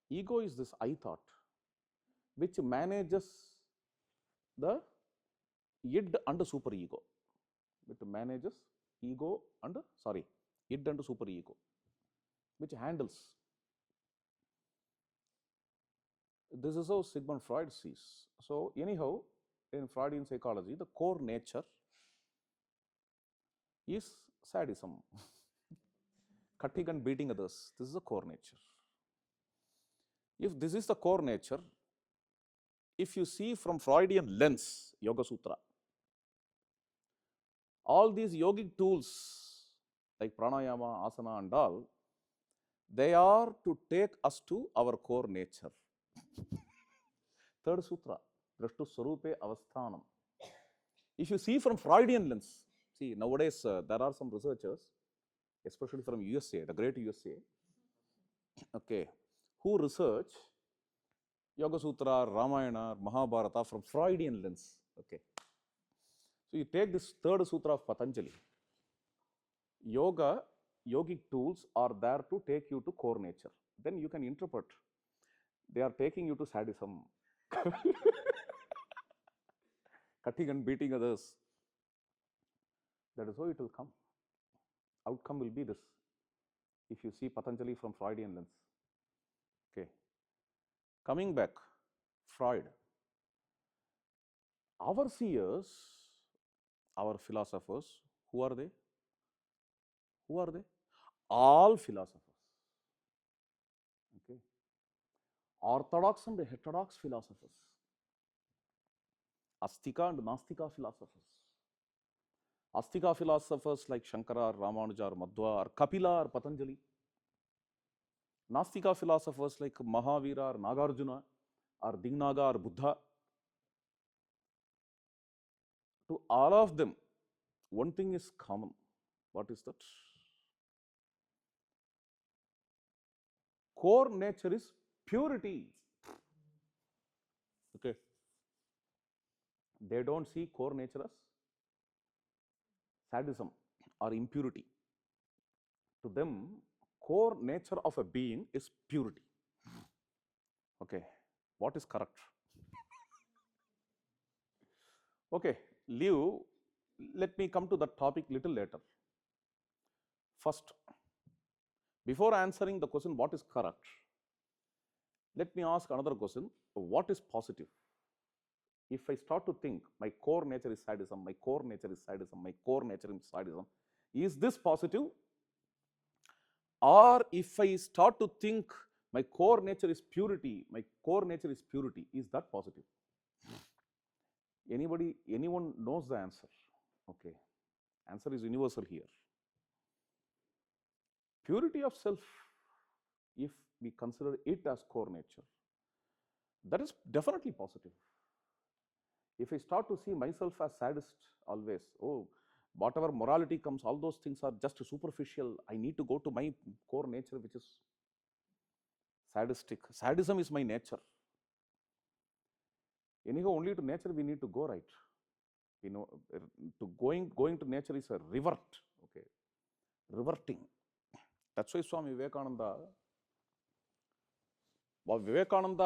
Ego is this I thought, which manages the id and super ego. It manages ego and, id and super ego, which handles. This is how Sigmund Freud sees. So anyhow, in Freudian psychology, the core nature is sadism. Cutting and beating others. This is the core nature. If this is the core nature, if you see from Freudian lens, Yoga Sutra, all these yogic tools like pranayama, asana and all, they are to take us to our core nature. Third sutra, drashtu swarupe avasthanam. If you see from Freudian lens, see nowadays there are some researchers, especially from USA, the great USA, okay, who research Yoga Sutra, Ramayana, Mahabharata from Freudian lens. Okay. So you take this third sutra of Patanjali. Yoga, yogic tools are there to take you to core nature. Then you can interpret. They are taking you to sadism, cutting and beating others. That is how it will come. Outcome will be this. If you see Patanjali from Freudian lens. Okay. Coming back, Freud. Our seers, our philosophers, who are they? Who are they? All philosophers. Okay. Orthodox and heterodox philosophers. Astika and Nastika philosophers. Astika philosophers like Shankara, Ramanuja, or Madhva, or Kapila, or Patanjali. Nastika philosophers like Mahavira, or Nagarjuna, or Dignaga, or Buddha. To all of them, one thing is common. What is that? Core nature is purity. Okay. They don't see core nature as sadism or impurity. To them, core nature of a being is purity. Okay. What is correct? Okay. Let me come to that topic little later. First, before answering the question what is correct, let me ask another question. What is positive? If I start to think my core nature is sadism, my core nature is sadism, my core nature is sadism, is this positive? Or if I start to think my core nature is purity, my core nature is purity, is that positive? Anyone knows the answer? Okay. Answer is universal here. Purity of self, if we consider it as core nature, that is definitely positive. If I start to see myself as sadist always, oh, whatever morality comes, all those things are just superficial. I need to go to my core nature, which is sadistic. Sadism is my nature. Anyhow, only to nature we need to go, right? You know, to going to nature is a revert. Okay, reverting. That's why Swami Vivekananda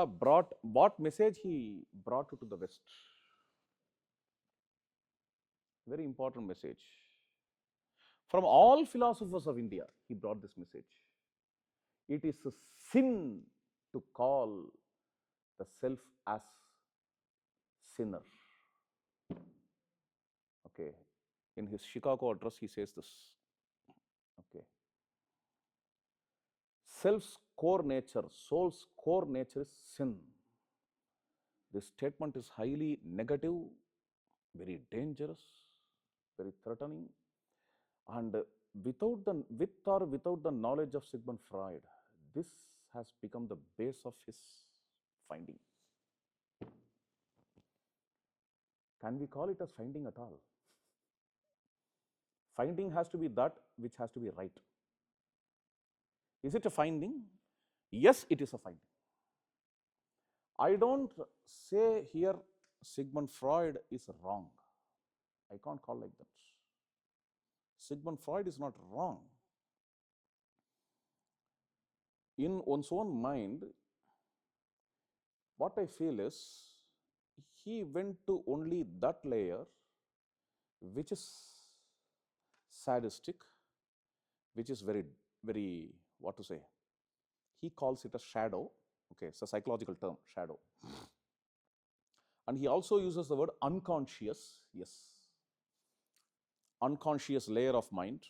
brought, what message he brought to the West? Very important message. From all philosophers of India, he brought this message. It is a sin to call the self as sinner. Okay. In his Chicago address, he says this. Okay. Self's core nature, soul's core nature is sin. This statement is highly negative, very dangerous, very threatening, and with or without the knowledge of Sigmund Freud, this has become the base of his finding. Can we call it as finding at all? Finding has to be that which has to be right. Is it a finding? Yes, it is a finding. I don't say here Sigmund Freud is wrong. I can't call like that. Sigmund Freud is not wrong. In one's own mind, what I feel is he went to only that layer which is sadistic, which is very, very, what to say? He calls it a shadow. Okay, it's a psychological term, shadow. And he also uses the word unconscious. Yes, unconscious layer of mind.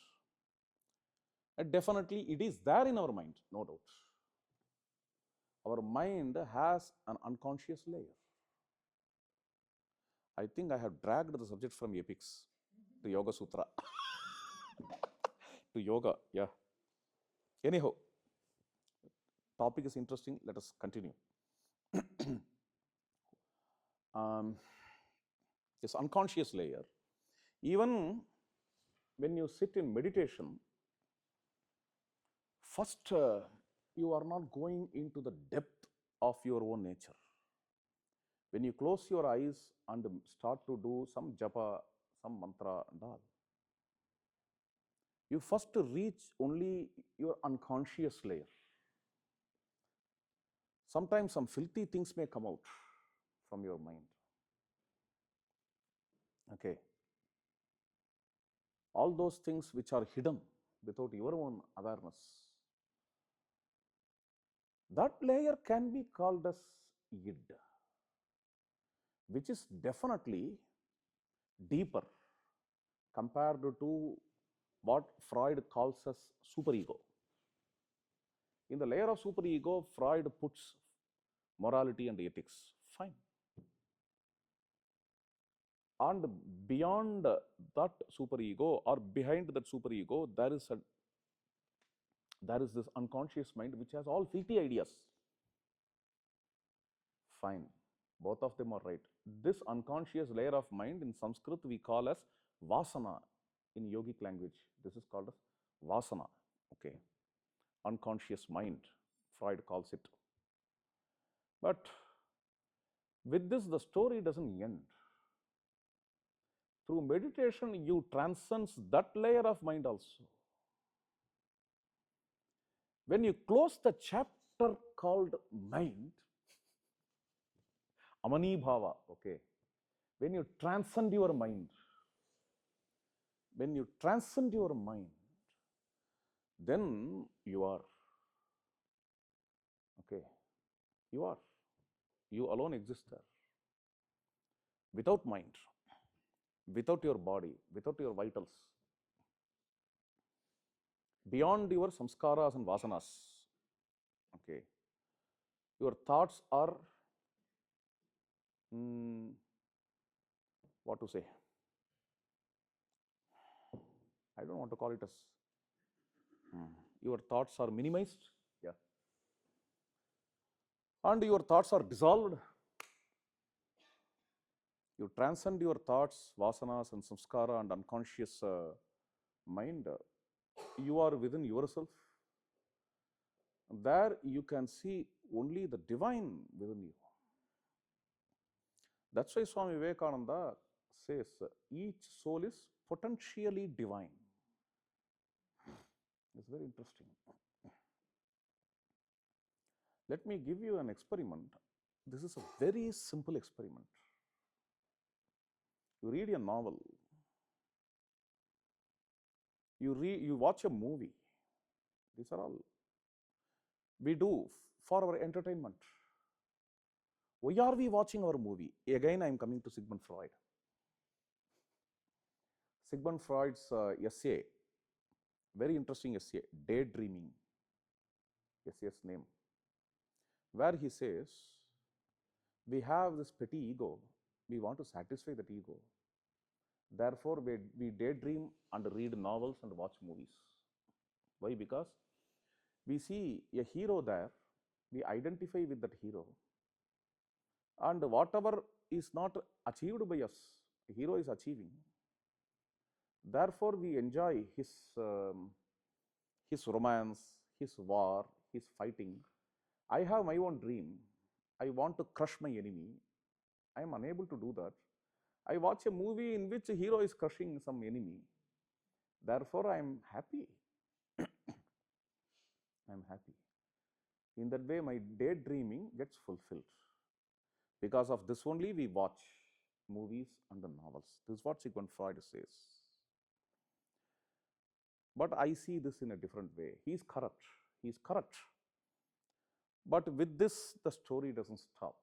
And definitely it is there in our mind, no doubt. Our mind has an unconscious layer. I think I have dragged the subject from epics to Yoga Sutra to yoga. Yeah. Anyhow, topic is interesting. Let us continue. This unconscious layer, even when you sit in meditation, first you are not going into the depth of your own nature. When you close your eyes and start to do some japa, some mantra and all, you first reach only your unconscious layer. Sometimes some filthy things may come out from your mind. Okay. All those things which are hidden without your own awareness, that layer can be called as id, which is definitely deeper compared to what Freud calls as superego. In the layer of superego, Freud puts morality and ethics. Fine. And beyond that superego, or behind that superego, there is this unconscious mind which has all filthy ideas. Fine. Both of them are right. This unconscious layer of mind in Sanskrit we call as vasana in yogic language. This is called as vasana. Okay. Unconscious mind, Freud calls it. But with this, the story doesn't end. Through meditation, you transcend that layer of mind also. When you close the chapter called mind, amani bhava, okay, when you transcend your mind, then you are, okay, you alone exist there. Without mind, without your body, without your vitals, beyond your samskaras and vasanas, okay, your thoughts are, what to say, I don't want to call it as, your thoughts are minimized, yeah, and your thoughts are dissolved. You transcend your thoughts, vasanas and samskara and unconscious mind. You are within yourself. There you can see only the divine within you. That's why Swami Vivekananda says each soul is potentially divine. It's very interesting. Let me give you an experiment. This is a very simple experiment. You read a novel. You watch a movie. These are all we do for our entertainment. Why are we watching our movie? Again, I am coming to Sigmund Freud. Sigmund Freud's essay, very interesting essay, Daydreaming, essay's name, where he says, we have this petty ego, we want to satisfy that ego. Therefore, we daydream and read novels and watch movies. Why? Because we see a hero there, we identify with that hero, and whatever is not achieved by us, hero is achieving. Therefore, we enjoy his romance, his war, his fighting. I have my own dream. I want to crush my enemy. I am unable to do that. I watch a movie in which a hero is crushing some enemy. Therefore, I am happy. I am happy. In that way, my daydreaming gets fulfilled. Because of this only, we watch movies and the novels. This is what Sigmund Freud says. But I see this in a different way. He is correct. He is correct. But with this, the story doesn't stop.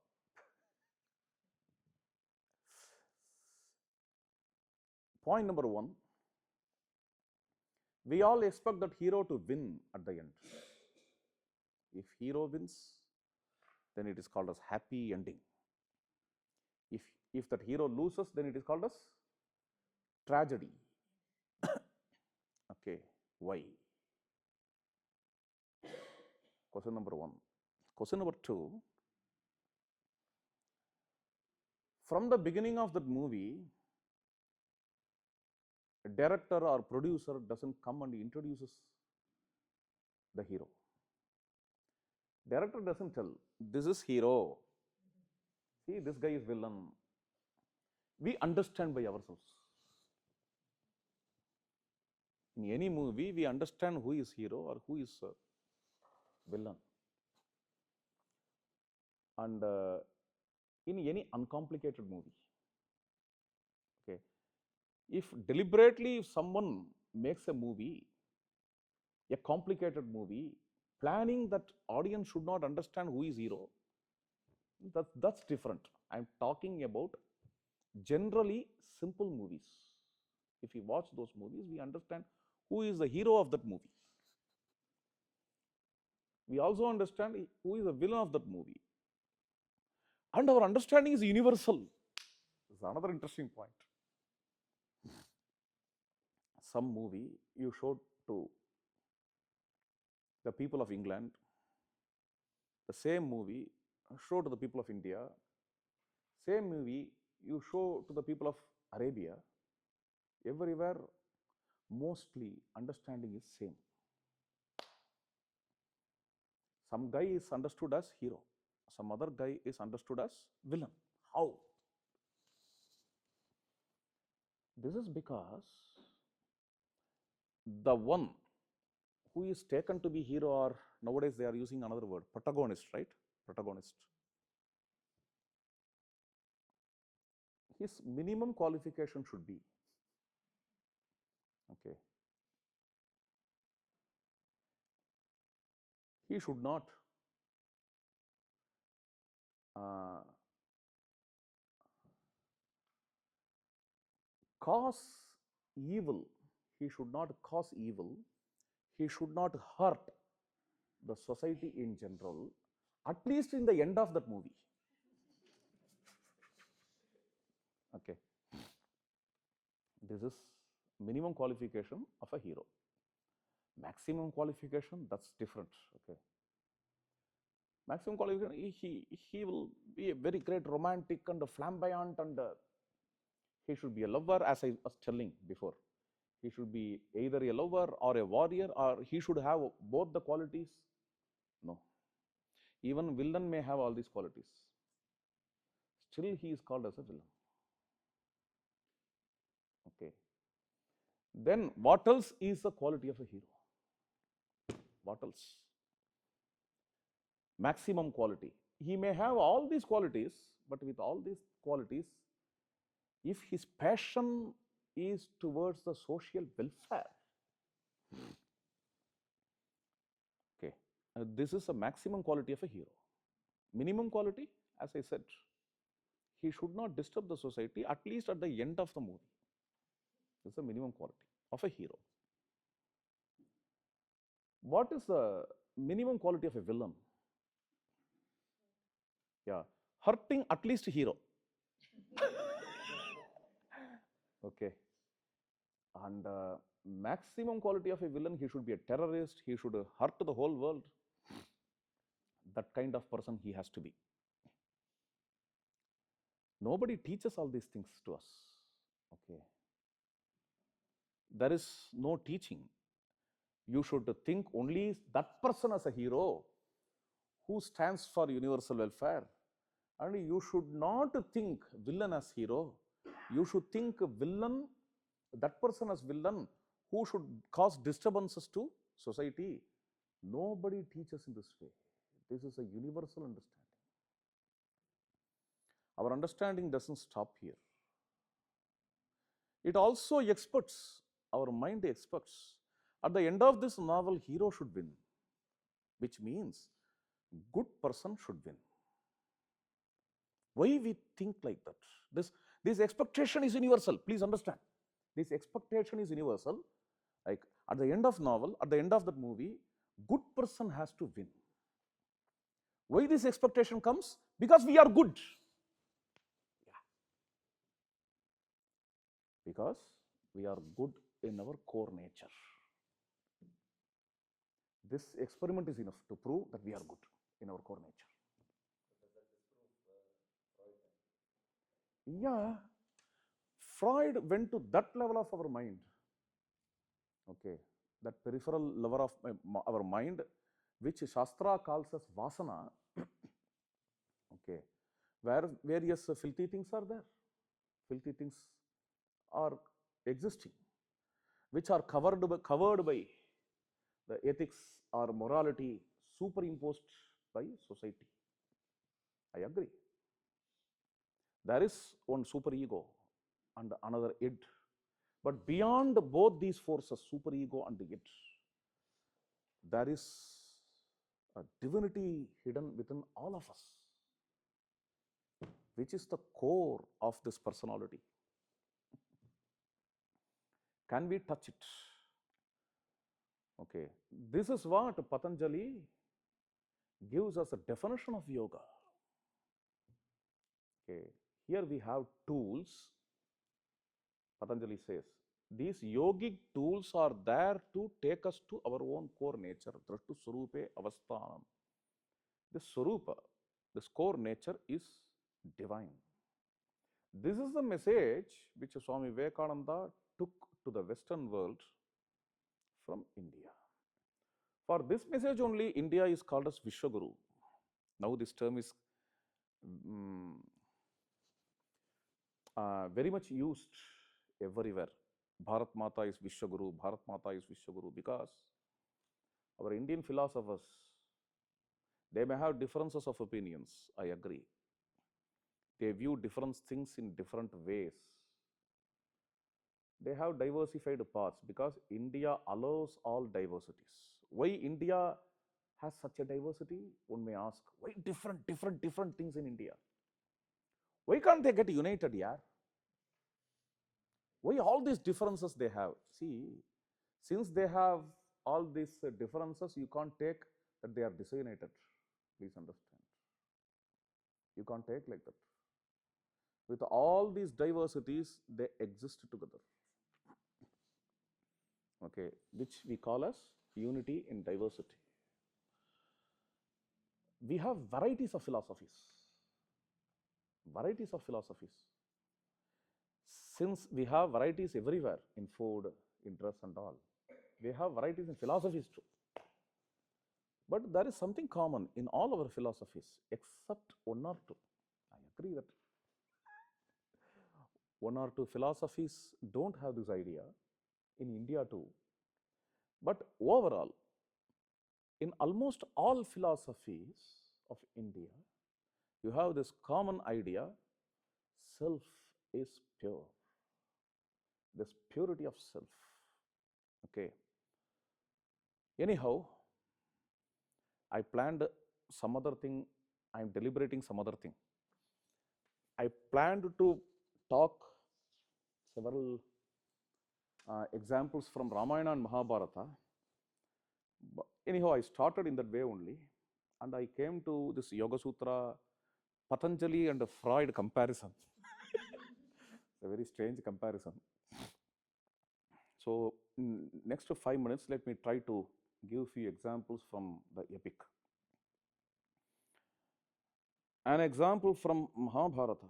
Point number one, we all expect that hero to win at the end. If hero wins, then it is called as happy ending. If that hero loses, then it is called as tragedy. Okay, why? Question number one. Question number two, from the beginning of that movie, a director or producer doesn't come and introduces the hero. Director doesn't tell, this is hero. See, this guy is villain. We understand by ourselves. In any movie, we understand who is hero or who is villain. And in any uncomplicated movie, okay, if deliberately if someone makes a movie, a complicated movie, planning that audience should not understand who is hero, that's different. I'm talking about generally simple movies. If we watch those movies, we understand who is the hero of that movie. We also understand who is the villain of that movie. And our understanding is universal. This is another interesting point. Some movie you showed to the people of England, the same movie show to the people of India, same movie you show to the people of Arabia, everywhere mostly understanding is same. Some guy is understood as hero, some other guy is understood as villain. How? This is because the one who is taken to be hero, or nowadays they are using another word, protagonist, right? Protagonist. His minimum qualification should be, okay, he should not cause evil. He should not cause evil. He should not hurt the society in general, at least in the end of that movie. Okay. This is minimum qualification of a hero. Maximum qualification, that's different. Okay. Maximum qualification, he will be a very great romantic and flamboyant, and he should be a lover, as I was telling before. He should be either a lover or a warrior, or he should have both the qualities. No. Even villain may have all these qualities. Still he is called as a villain. Okay. Then what else is the quality of a hero? What else? Maximum quality. He may have all these qualities, but with all these qualities, if his passion is towards the social welfare, okay, this is a maximum quality of a hero. Minimum quality, as I said, he should not disturb the society, at least at the end of the movie. This is the minimum quality of a hero. What is the minimum quality of a villain? Yeah, hurting at least a hero. Okay. And maximum quality of a villain, he should be a terrorist, he should hurt the whole world. That kind of person he has to be. Nobody teaches all these things to us. Okay. There is no teaching. You should think only that person as a hero who stands for universal welfare. And you should not think villain as hero. You should think villain, that person as villain who should cause disturbances to society. Nobody teaches in this way. This is a universal understanding. Our understanding doesn't stop here. It also expects, our mind expects, at the end of this novel, hero should win, which means good person should win. Why we think like that? This expectation is universal. Please understand. This expectation is universal. Like at the end of novel, at the end of the movie, good person has to win. Why this expectation comes? Because we are good. Yeah. Because we are good in our core nature. This experiment is enough to prove that we are good in our core nature. Yeah, Freud went to that level of our mind. Okay, that peripheral level of our mind, which Shastra calls as vasana. Okay, where various filthy things are there. Filthy things are existing, which are covered by the ethics or morality superimposed by society. I agree. There is one superego and another id. But beyond both these forces, superego and the id, there is a divinity hidden within all of us, which is the core of this personality. Can we touch it? Okay, this is what Patanjali gives us a definition of yoga. Okay, here we have tools. Patanjali says, these yogic tools are there to take us to our own core nature. Drashtu Swarupe Avasthanam. This Swarupa, this core nature is divine. This is the message which Swami Vivekananda took to the Western world from India. For this message only, India is called as Vishwaguru. Now this term is very much used everywhere. Bharat Mata is Vishwaguru, Bharat Mata is Vishwaguru, because our Indian philosophers, they may have differences of opinions, I agree. They view different things in different ways. They have diversified paths because India allows all diversities. Why India has such a diversity? One may ask, why different things in India? Why can't they get united, yeah? Why all these differences they have? See, since they have all these differences, you can't take that they are disunited. Please understand. You can't take like that. With all these diversities, they exist together. Okay, which we call as unity in diversity. We have varieties of philosophies. Varieties of philosophies. Since we have varieties everywhere in food, in dress and all, we have varieties in philosophies too. But there is something common in all our philosophies except one or two. I agree that one or two philosophies don't have this idea, in India too. But overall, in almost all philosophies of India, you have this common idea: self is pure. This purity of self. Okay. Anyhow, I planned some other thing. I'm deliberating some other thing. I planned to talk several examples from Ramayana and Mahabharata. But anyhow, I started in that way only. And I came to this Yoga Sutra, Patanjali and Freud comparison. It's a very strange comparison. So, in next 5 minutes, let me try to give a few examples from the epic. An example from Mahabharata.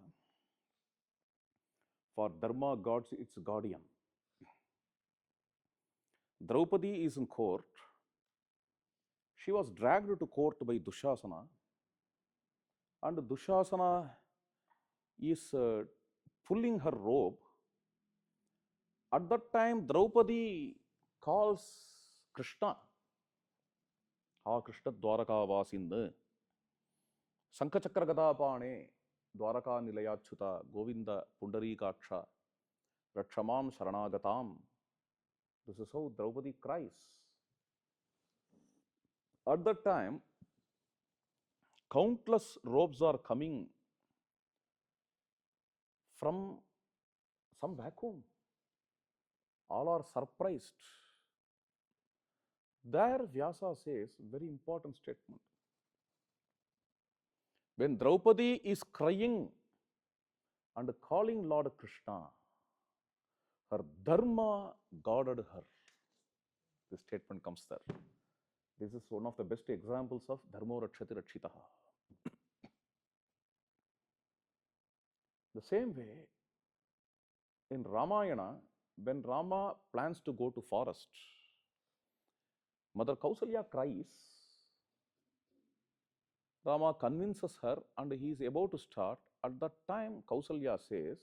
For Dharma gods, its guardian. Draupadi is in court. She was dragged to court by Dushasana, and Dushasana is pulling her robe. At that time, Draupadi calls Krishna, Ha Krishna Dwaraka Vasinda, Sankachakra Gadapane, Dwaraka Nilayachyuta, Govinda Pundarikaksha, Rakshamam Sharanagatam. This is how Draupadi cries. At that time, countless robes are coming from some vacuum. All are surprised. There, Vyasa says very important statement. When Draupadi is crying and calling Lord Krishna, her dharma guarded her. This statement comes there. This is one of the best examples of dharmo rakshati rakshitaha. The same way, in Ramayana, when Rama plans to go to forest, Mother Kausalya cries. Rama convinces her and he is about to start. At that time, Kausalya says,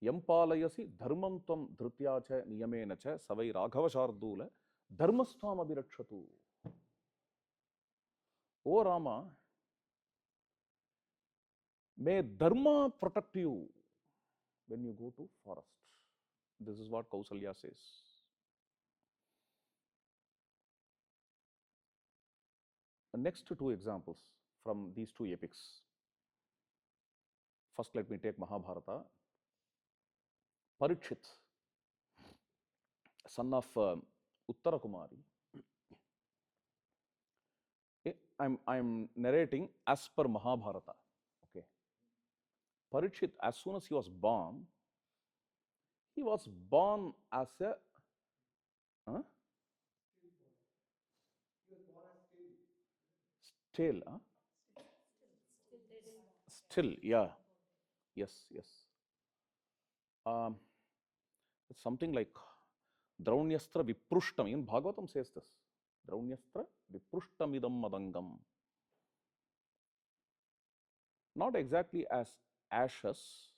Yampalayasi dharmam tvam dhrutyacha niyamenacha savai raghava shardula dharmastham abhirakshatu. O Rama, may dharma protect you when you go to forest. This is what Kausalya says. The next two examples from these two epics. First, let me take Mahabharata. Parikshit, son of Uttara Kumari. I'm narrating as per Mahabharata. Okay. Parikshit, as soon as he was born as a still, still, yeah, yes. It's something like Drauniyastra Viprushtam. Even Bhagavatam says this. Drauniyastra Viprushtamidam madangam. Not exactly as ashes.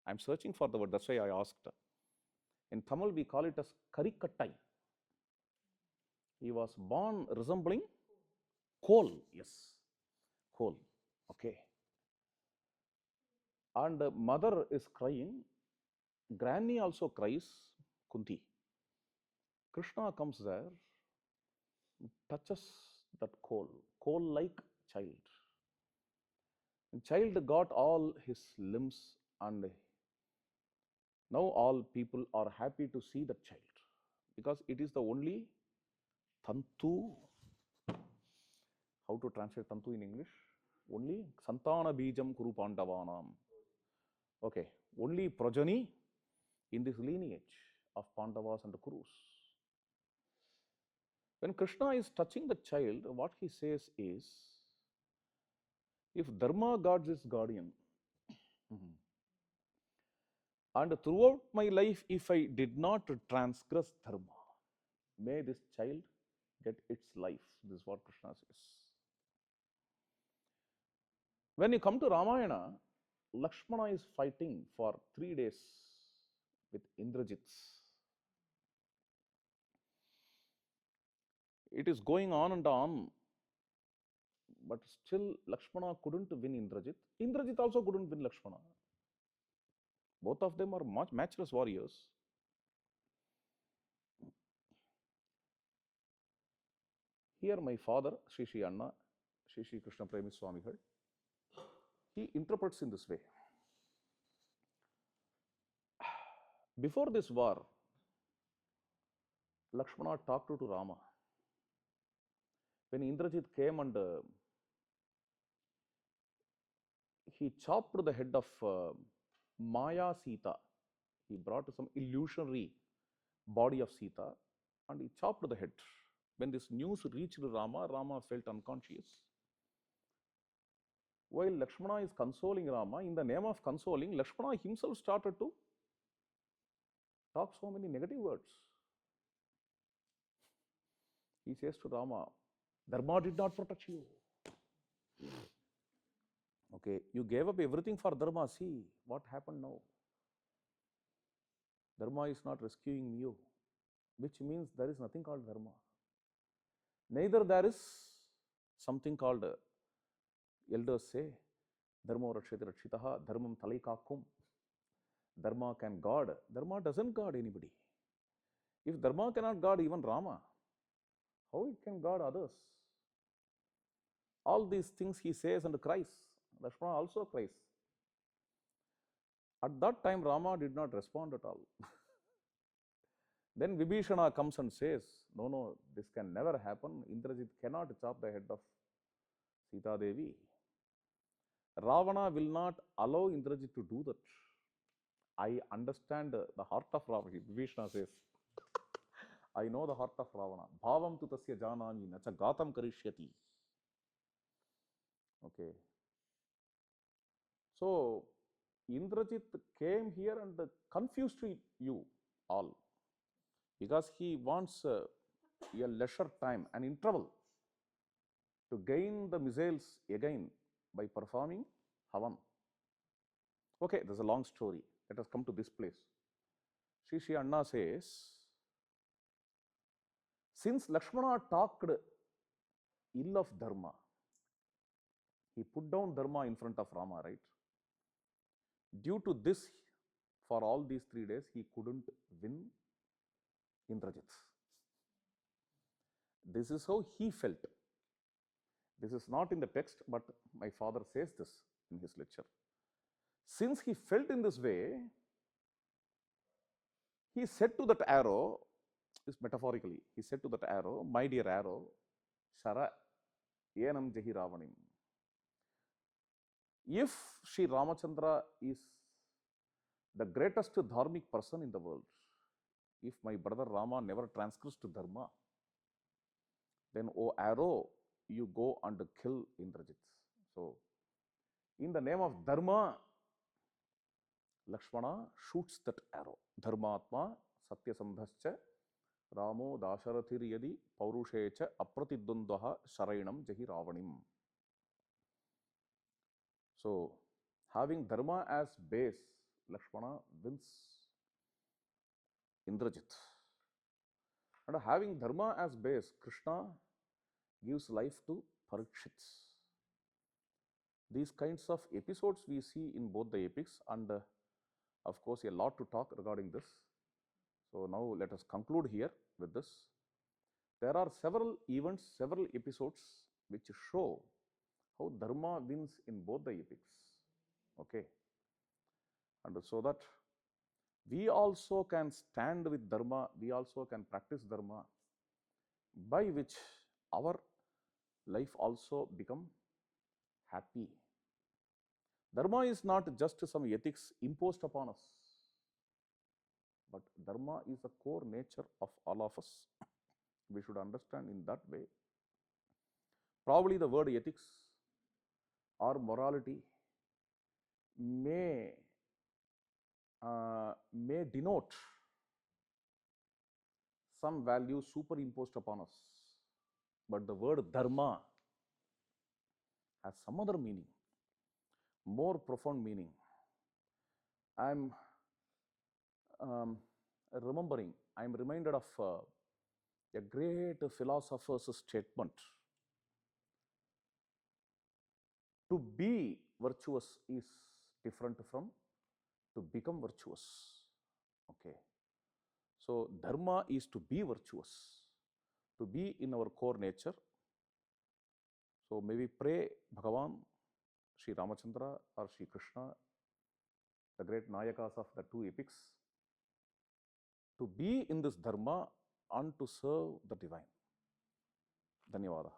I'm searching for the word, that's why I asked. In Tamil, we call it as Karikattai. He was born resembling coal. Yes, coal. Okay. And mother is crying. Granny also cries, Kunti. Krishna comes there, touches that coal-like child. The child got all his limbs, and now all people are happy to see that child because it is the only tantu. How to translate tantu in English? Only santana bijam kuru pandavanam. Okay, only progeny in this lineage of Pandavas and the Kurus. When Krishna is touching the child, what he says is, if Dharma guards its guardian, and throughout my life, if I did not transgress Dharma, may this child get its life. This is what Krishna says. When you come to Ramayana, Lakshmana is fighting for 3 days with Indrajit. It is going on and on, but still Lakshmana couldn't win Indrajit. Indrajit also couldn't win Lakshmana. Both of them are matchless warriors. Here my father, Sri Anna, Sri Krishna Premi Swamigal, he interprets in this way. Before this war, Lakshmana talked to Rama. When Indrajit came and he chopped the head of Maya Sita, he brought some illusionary body of Sita and he chopped the head. When this news reached Rama, Rama felt unconscious. while Lakshmana is consoling Rama, in the name of consoling, Lakshmana himself started to talk so many negative words. He says to Rama, Dharma did not protect you. Okay, you gave up everything for Dharma. See what happened now. Dharma is not rescuing you, which means there is nothing called Dharma. Neither there is something called, elders say, Dharma rakshati rakshitaha, Dharmam talaikakum. Dharma can guard. Dharma doesn't guard anybody. If Dharma cannot guard even Rama, how it can guard others? All these things he says and cries. Lakshmana also cries. At that time, Rama did not respond at all. Then Vibhishana comes and says, no, no, this can never happen. Indrajit cannot chop the head of Sita Devi. Ravana will not allow Indrajit to do that. I understand the heart of Ravana. Vibhishana says, I know the heart of Ravana. Bhavam tu tasya janami nacha gatam karishyati. Okay. So, Indrajit came here and confused you all because he wants a leisure time, an interval to gain the missiles again by performing Havan. Okay, there's a long story. Let us come to this place. Shri Anna says, since Lakshmana talked ill of Dharma, he put down Dharma in front of Rama, right? Due to this, for all these 3 days, he couldn't win Indrajit. This is how he felt. This is not in the text, but my father says this in his lecture. Since he felt in this way, he said to that arrow, this metaphorically, he said to that arrow, my dear arrow, Shara Yenam Jahi Ravanim. If Sri Ramachandra is the greatest Dharmic person in the world, if my brother Rama never transgressed to Dharma, then, O arrow, you go and kill Indrajit. So, in the name of Dharma, Lakshmana shoots that arrow. Dharmatma satyasambhascha Ramo Dasharathir yadi paurushecha apratidundaha sharainam jahi ravanim. So, having Dharma as base, Lakshmana wins Indrajit. And having Dharma as base, Krishna gives life to Parikshit. These kinds of episodes we see in both the epics, and of course a lot to talk regarding this. So now let us conclude here with this. There are several events, several episodes which show how Dharma wins in both the epics. Okay. And so that we also can stand with Dharma, we also can practice Dharma, by which our life also become happy. Dharma is not just some ethics imposed upon us, but Dharma is the core nature of all of us. We should understand in that way. Probably the word ethics or morality may denote some value superimposed upon us, but the word Dharma has some other meaning, more profound meaning. I am reminded of a great philosopher's statement. To be virtuous is different from to become virtuous. Okay. So, Dharma is to be virtuous, to be in our core nature. So, may we pray Bhagavan, Sri Ramachandra or Sri Krishna, the great Nayakas of the 2 epics, to be in this Dharma and to serve the divine. Dhanyavadaha.